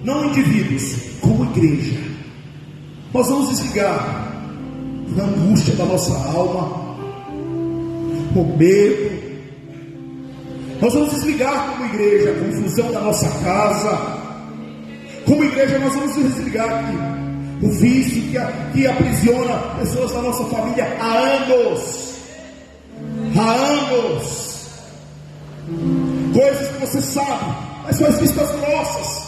não indivíduos, como igreja. Nós vamos desligar a angústia da nossa alma, o medo. Nós vamos desligar como igreja a confusão da nossa casa. Como igreja nós vamos desligar aqui o vício que aprisiona pessoas da nossa família há anos. Há anos. Coisas que você sabe, mas são as vistas grossas.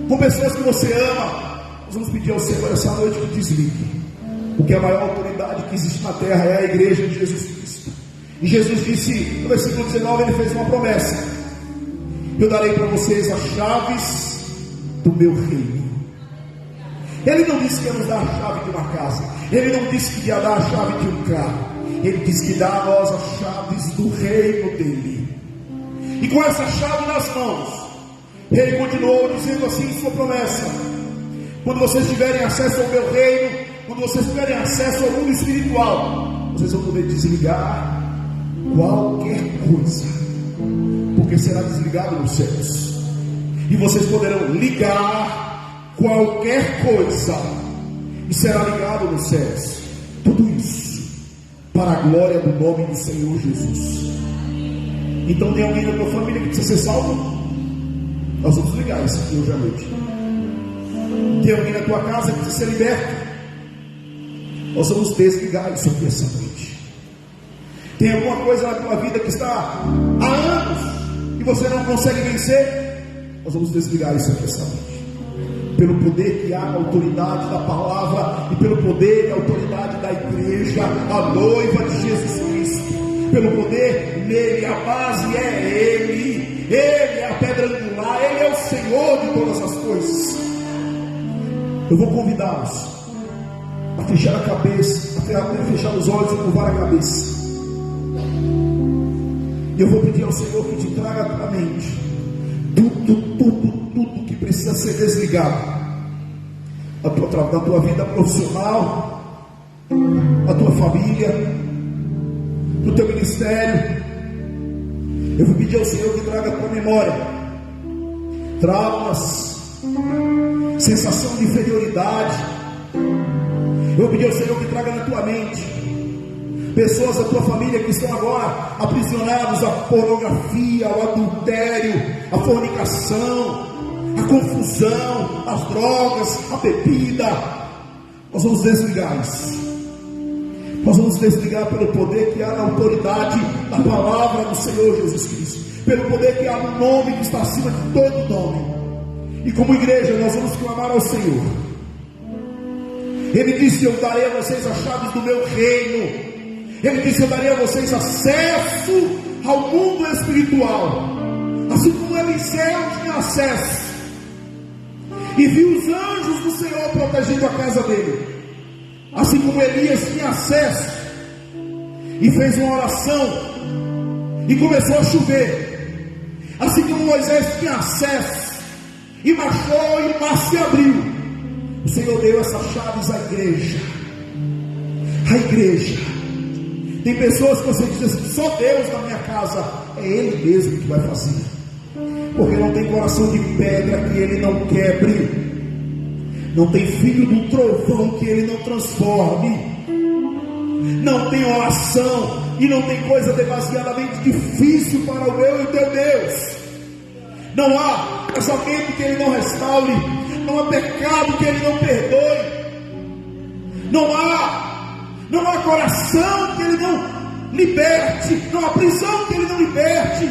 Com pessoas que você ama. Nós vamos pedir ao Senhor essa noite que desligue. Porque a maior autoridade que existe na terra é a igreja de Jesus Cristo. E Jesus disse, no versículo 19, ele fez uma promessa: eu darei para vocês as chaves do meu reino. Ele não disse que ia nos dar a chave de uma casa. Ele não disse que ia dar a chave de um carro. Ele disse que dá a nós as chaves do reino dele. E com essa chave nas mãos, ele continuou dizendo assim em sua promessa: quando vocês tiverem acesso ao meu reino, quando vocês tiverem acesso ao mundo espiritual, vocês vão poder desligar qualquer coisa, porque será desligado nos céus. E vocês poderão ligar qualquer coisa, e será ligado nos céus. Tudo isso para a glória do nome do Senhor Jesus. Então, tem alguém na tua família que precisa ser salvo? Nós vamos ligar isso aqui hoje à noite. Tem alguém na tua casa que precisa ser liberto? Nós vamos desligar isso aqui essa noite. Tem alguma coisa na tua vida que está há anos e você não consegue vencer? Nós vamos desligar isso aqui essa noite. Pelo poder que há na autoridade da palavra, e pelo poder e autoridade da igreja, a noiva de Jesus Cristo. Pelo poder nele, a base é ele. Ele é a pedra angular, ele é o Senhor de todas as coisas. Eu vou convidá-los a fechar a cabeça, a fechar os olhos e curvar a cabeça. E eu vou pedir ao Senhor que te traga à tua mente tudo que precisa ser desligado da tua vida profissional, da tua família, do teu ministério. Eu vou pedir ao Senhor que traga à tua memória traumas, sensação de inferioridade. Eu vou pedir ao Senhor que traga na tua mente pessoas da tua família que estão agora aprisionados à pornografia, ao adultério, à fornicação, à confusão, às drogas, à bebida. Nós vamos desligar isso. Nós vamos desligar pelo poder que há na autoridade da palavra do Senhor Jesus Cristo, pelo poder que há no nome que está acima de todo nome. E como igreja nós vamos clamar ao Senhor. Ele disse: eu darei a vocês as chaves do meu reino. Ele disse: eu darei a vocês acesso ao mundo espiritual, assim como Eliseu tinha acesso e viu os anjos do Senhor protegendo a casa dele, assim como Elias tinha acesso e fez uma oração e começou a chover, assim como Moisés tinha acesso e marchou e o mar se abriu. O Senhor deu essas chaves à igreja. A igreja. Tem pessoas que você diz assim: só Deus na minha casa. É Ele mesmo que vai fazer, porque não tem coração de pedra que Ele não quebre, não tem filho do trovão que Ele não transforme, não tem oração e não tem coisa demasiadamente difícil para o meu e o teu Deus. Não há casamento que Ele não restaure, não há pecado que Ele não perdoe, não há coração que Ele não liberte, não há prisão que Ele não liberte.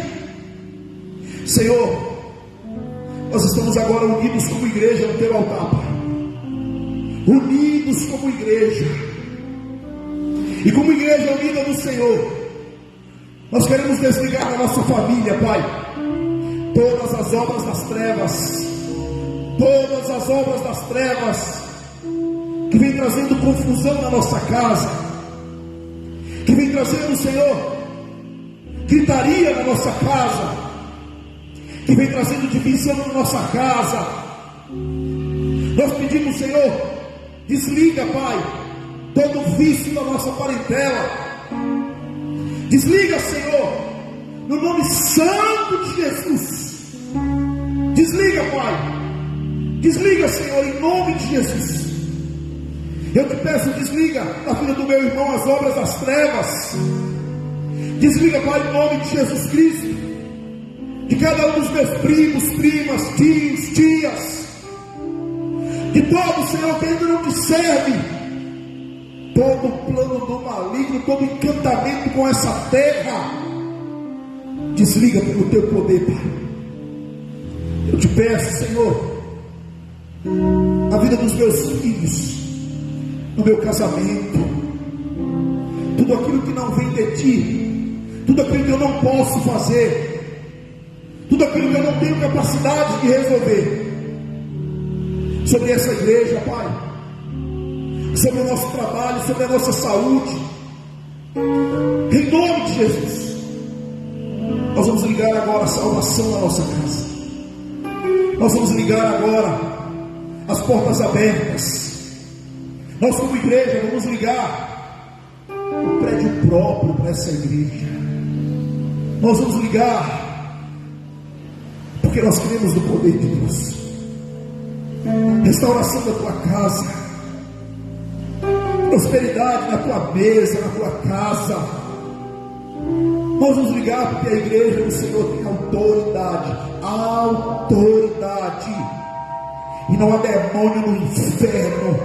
Senhor, nós estamos agora unidos como igreja no Teu altar, Pai. Unidos como igreja, e como igreja unida no Senhor, nós queremos desligar da nossa família, Pai, todas as obras das trevas, todas as obras das trevas, que vem trazendo confusão na nossa casa, que vem trazendo, Senhor, gritaria na nossa casa, que vem trazendo divisão na nossa casa. Nós pedimos, Senhor, desliga, Pai, todo vício da nossa parentela. Desliga, Senhor, no nome santo de Jesus. Desliga, Pai. Desliga, Senhor, em nome de Jesus. Eu te peço, desliga da vida do meu irmão as obras das trevas. Desliga, Pai, em nome de Jesus Cristo, de cada um dos meus primos, primas, tios, tias, de todo, Senhor, que ainda não te serve, todo plano do maligno, todo encantamento com essa terra, desliga pelo teu poder, Pai. Eu te peço, Senhor, a vida dos meus filhos, no meu casamento, tudo aquilo que não vem de ti, tudo aquilo que eu não posso fazer, tudo aquilo que eu não tenho capacidade de resolver, sobre essa igreja, Pai, sobre o nosso trabalho, sobre a nossa saúde, em nome de Jesus. Nós vamos ligar agora a salvação na nossa casa. Nós vamos ligar agora as portas abertas. Nós, como igreja, vamos ligar o prédio próprio para essa igreja. Nós vamos ligar, porque nós cremos no poder de Deus. Restauração da tua casa, prosperidade na tua mesa, na tua casa. Nós vamos ligar porque a igreja do Senhor tem autoridade. Autoridade. E não há demônio no inferno,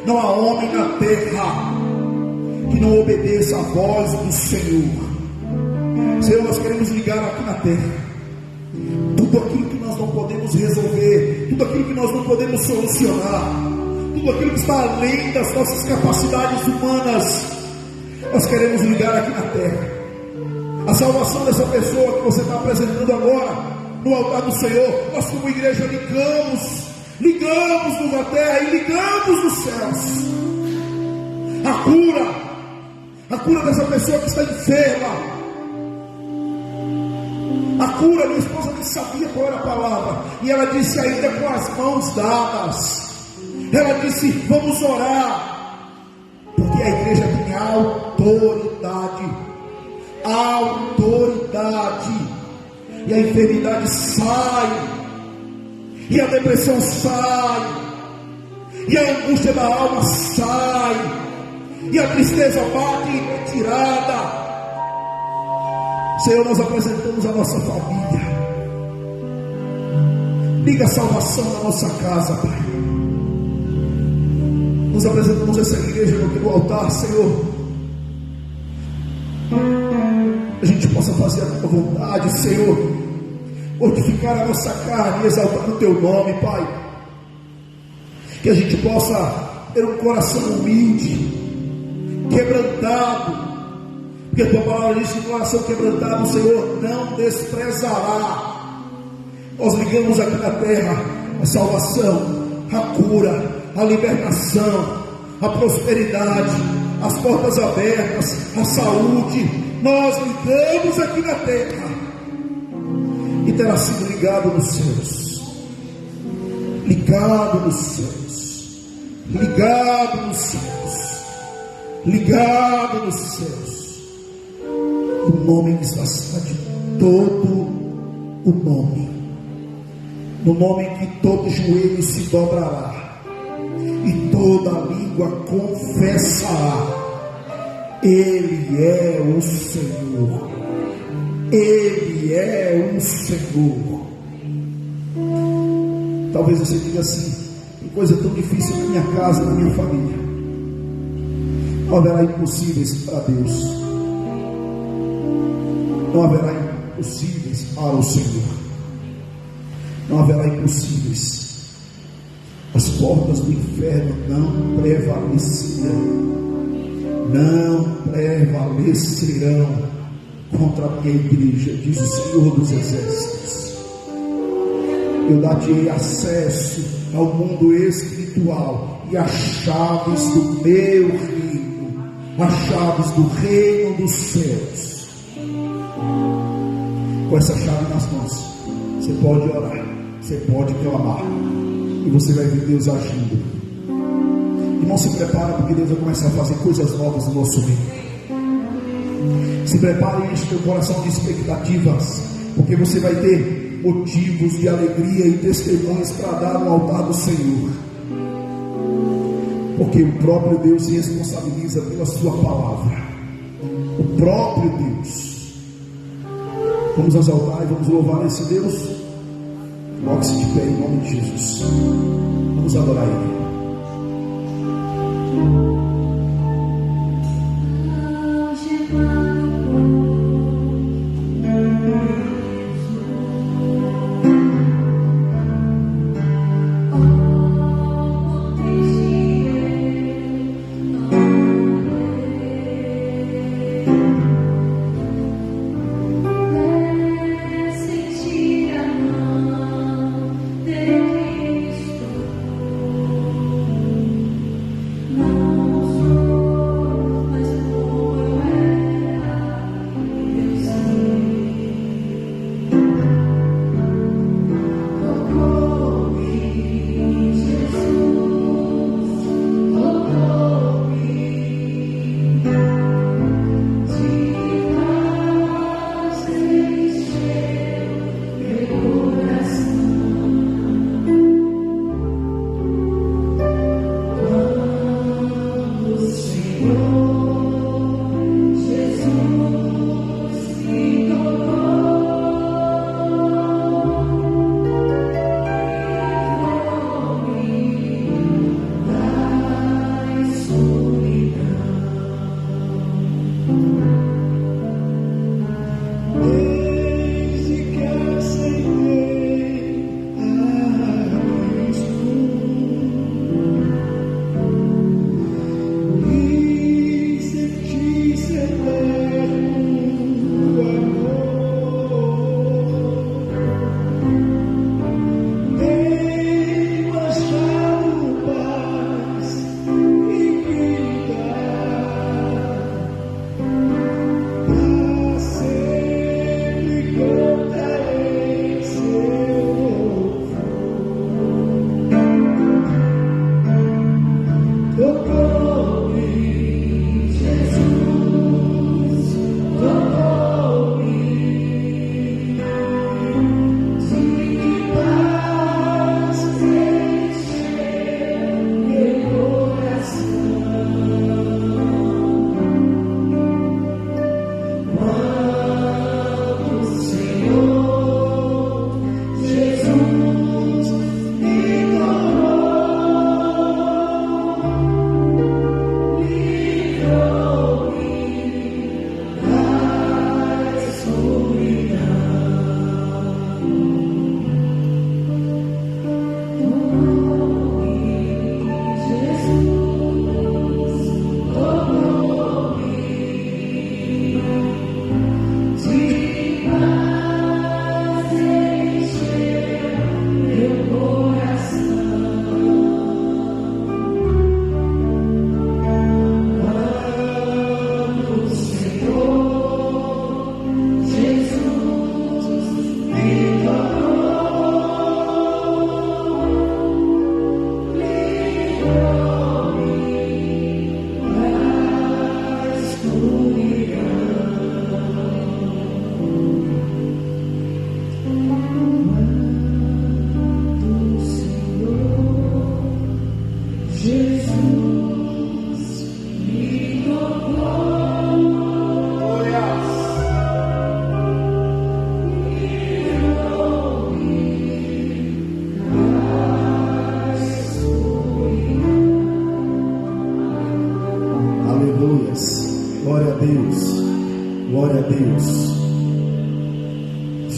não há homem na terra que não obedeça a voz do Senhor. Senhor, nós queremos ligar aqui na terra tudo aquilo que nós não podemos resolver, tudo aquilo que nós não podemos solucionar, tudo aquilo que está além das nossas capacidades humanas. Nós queremos ligar aqui na terra a salvação dessa pessoa que você está apresentando agora no altar do Senhor. Nós, como igreja, ligamos na terra e ligamos nos céus a cura dessa pessoa que está enferma, a cura. Minha esposa nem sabia qual era a palavra, e ela disse, ainda com as mãos dadas, ela disse, vamos orar, porque a igreja tem autoridade, e a enfermidade sai, e a depressão sai, e a angústia da alma sai, e a tristeza bate em retirada. Senhor, nós apresentamos a nossa família. Liga a salvação na nossa casa, Pai. Nós apresentamos essa igreja no teu altar, Senhor. A gente possa fazer a tua vontade, Senhor. Mortificar a nossa carne e exaltar o teu nome, Pai. Que a gente possa ter um coração humilde, quebrantado, porque a tua palavra diz que o coração quebrantado o Senhor não desprezará. Nós ligamos aqui na terra a salvação, a cura, a libertação, a prosperidade, as portas abertas, a saúde. Nós ligamos aqui na terra, e terá sido ligado nos céus, ligado nos céus, ligado nos céus, ligado nos céus. O nome que está acima de todo o nome, no nome em que todo joelho se dobrará e toda língua confessará: Ele é o Senhor, Ele é o Senhor. Talvez você diga assim: que coisa tão difícil na minha casa, na minha família. Não haverá impossíveis para Deus. Não haverá impossíveis para o Senhor. Não haverá impossíveis. As portas do inferno não prevalecerão. Não prevalecerão contra a minha igreja, diz o Senhor dos Exércitos. Eu dar-te-ei acesso ao mundo espiritual e as chaves do meu reino, as chaves do reino dos céus. Com essa chave nas mãos, você pode orar, você pode clamar, e você vai ver Deus agindo. Irmão, se prepara, porque Deus vai começar a fazer coisas novas no nosso meio. Se prepare e enche teu coração de expectativas, porque você vai ter motivos de alegria e testemunhos para dar no altar do Senhor. Porque o próprio Deus se responsabiliza pela sua palavra. O próprio Deus. Vamos exaltar e vamos louvar esse Deus. Coloque-se de pé em nome de Jesus. Vamos adorar Ele.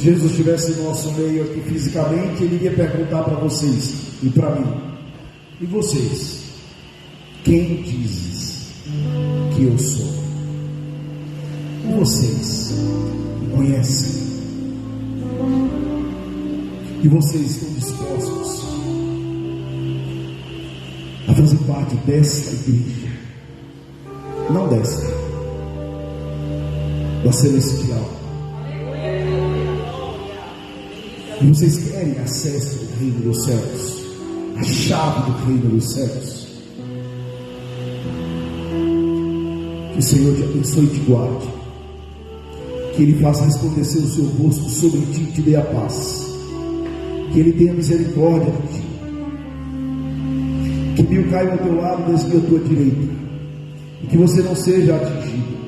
Jesus estivesse no nosso meio aqui fisicamente, ele iria perguntar para vocês e para mim: e vocês? Quem dizes que eu sou? E vocês me conhecem? E vocês estão dispostos a fazer parte desta igreja? Não desta, da celestial. E vocês querem acesso ao reino dos céus, a chave do reino dos céus? Que o Senhor te abençoe e te guarde, que Ele faça resplandecer o seu rosto sobre ti e te dê a paz, que Ele tenha misericórdia de ti, que 1000 caiam ao teu lado, 10.000 à tua direita, e que você não seja atingido,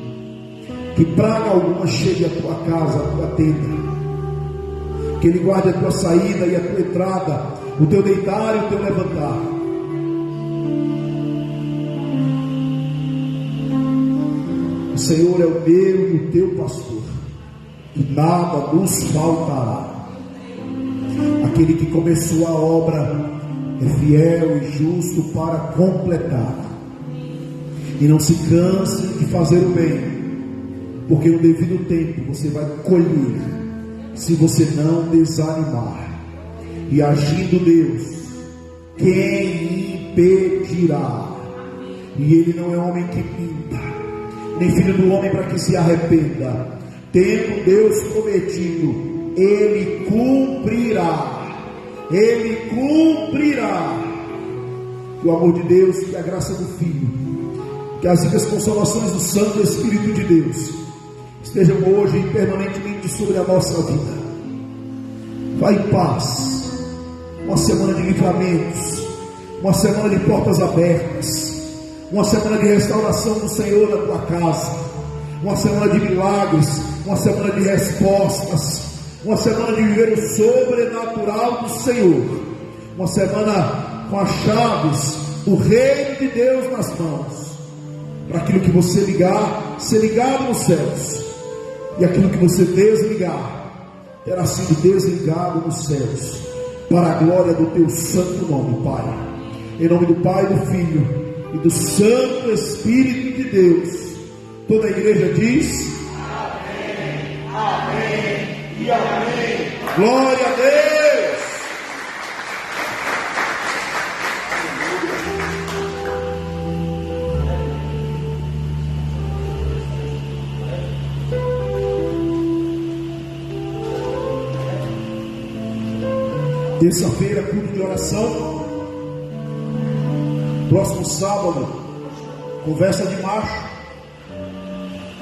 que praga alguma chegue à tua casa, à tua tenda, que Ele guarde a tua saída e a tua entrada, o teu deitar e o teu levantar. O Senhor é o meu e o teu pastor, e nada nos faltará. Aquele que começou a obra é fiel e justo para completar. E não se canse de fazer o bem, porque no devido tempo você vai colher, se você não desanimar. E agindo Deus, quem impedirá? E Ele não é homem que minta, nem filho do homem para que se arrependa. Tendo Deus prometido, Ele cumprirá. Ele cumprirá. Que o amor de Deus, que a graça do Filho, que as ricas consolações do Santo Espírito de Deus estejam hoje e permanentemente sobre a nossa vida. Vá em paz. Uma semana de livramentos, uma semana de portas abertas, uma semana de restauração do Senhor na tua casa, uma semana de milagres, uma semana de respostas, uma semana de viver o sobrenatural do Senhor, uma semana com as chaves do reino de Deus nas mãos, para aquilo que você ligar, ser ligado nos céus, e aquilo que você desligar, terá sido desligado nos céus, para a glória do teu santo nome, Pai. Em nome do Pai, do Filho e do Santo Espírito de Deus. Toda a igreja diz: amém, amém e amém. Glória a Deus. Terça-feira, culto de oração. Próximo sábado, conversa de macho.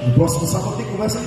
No próximo sábado tem conversa de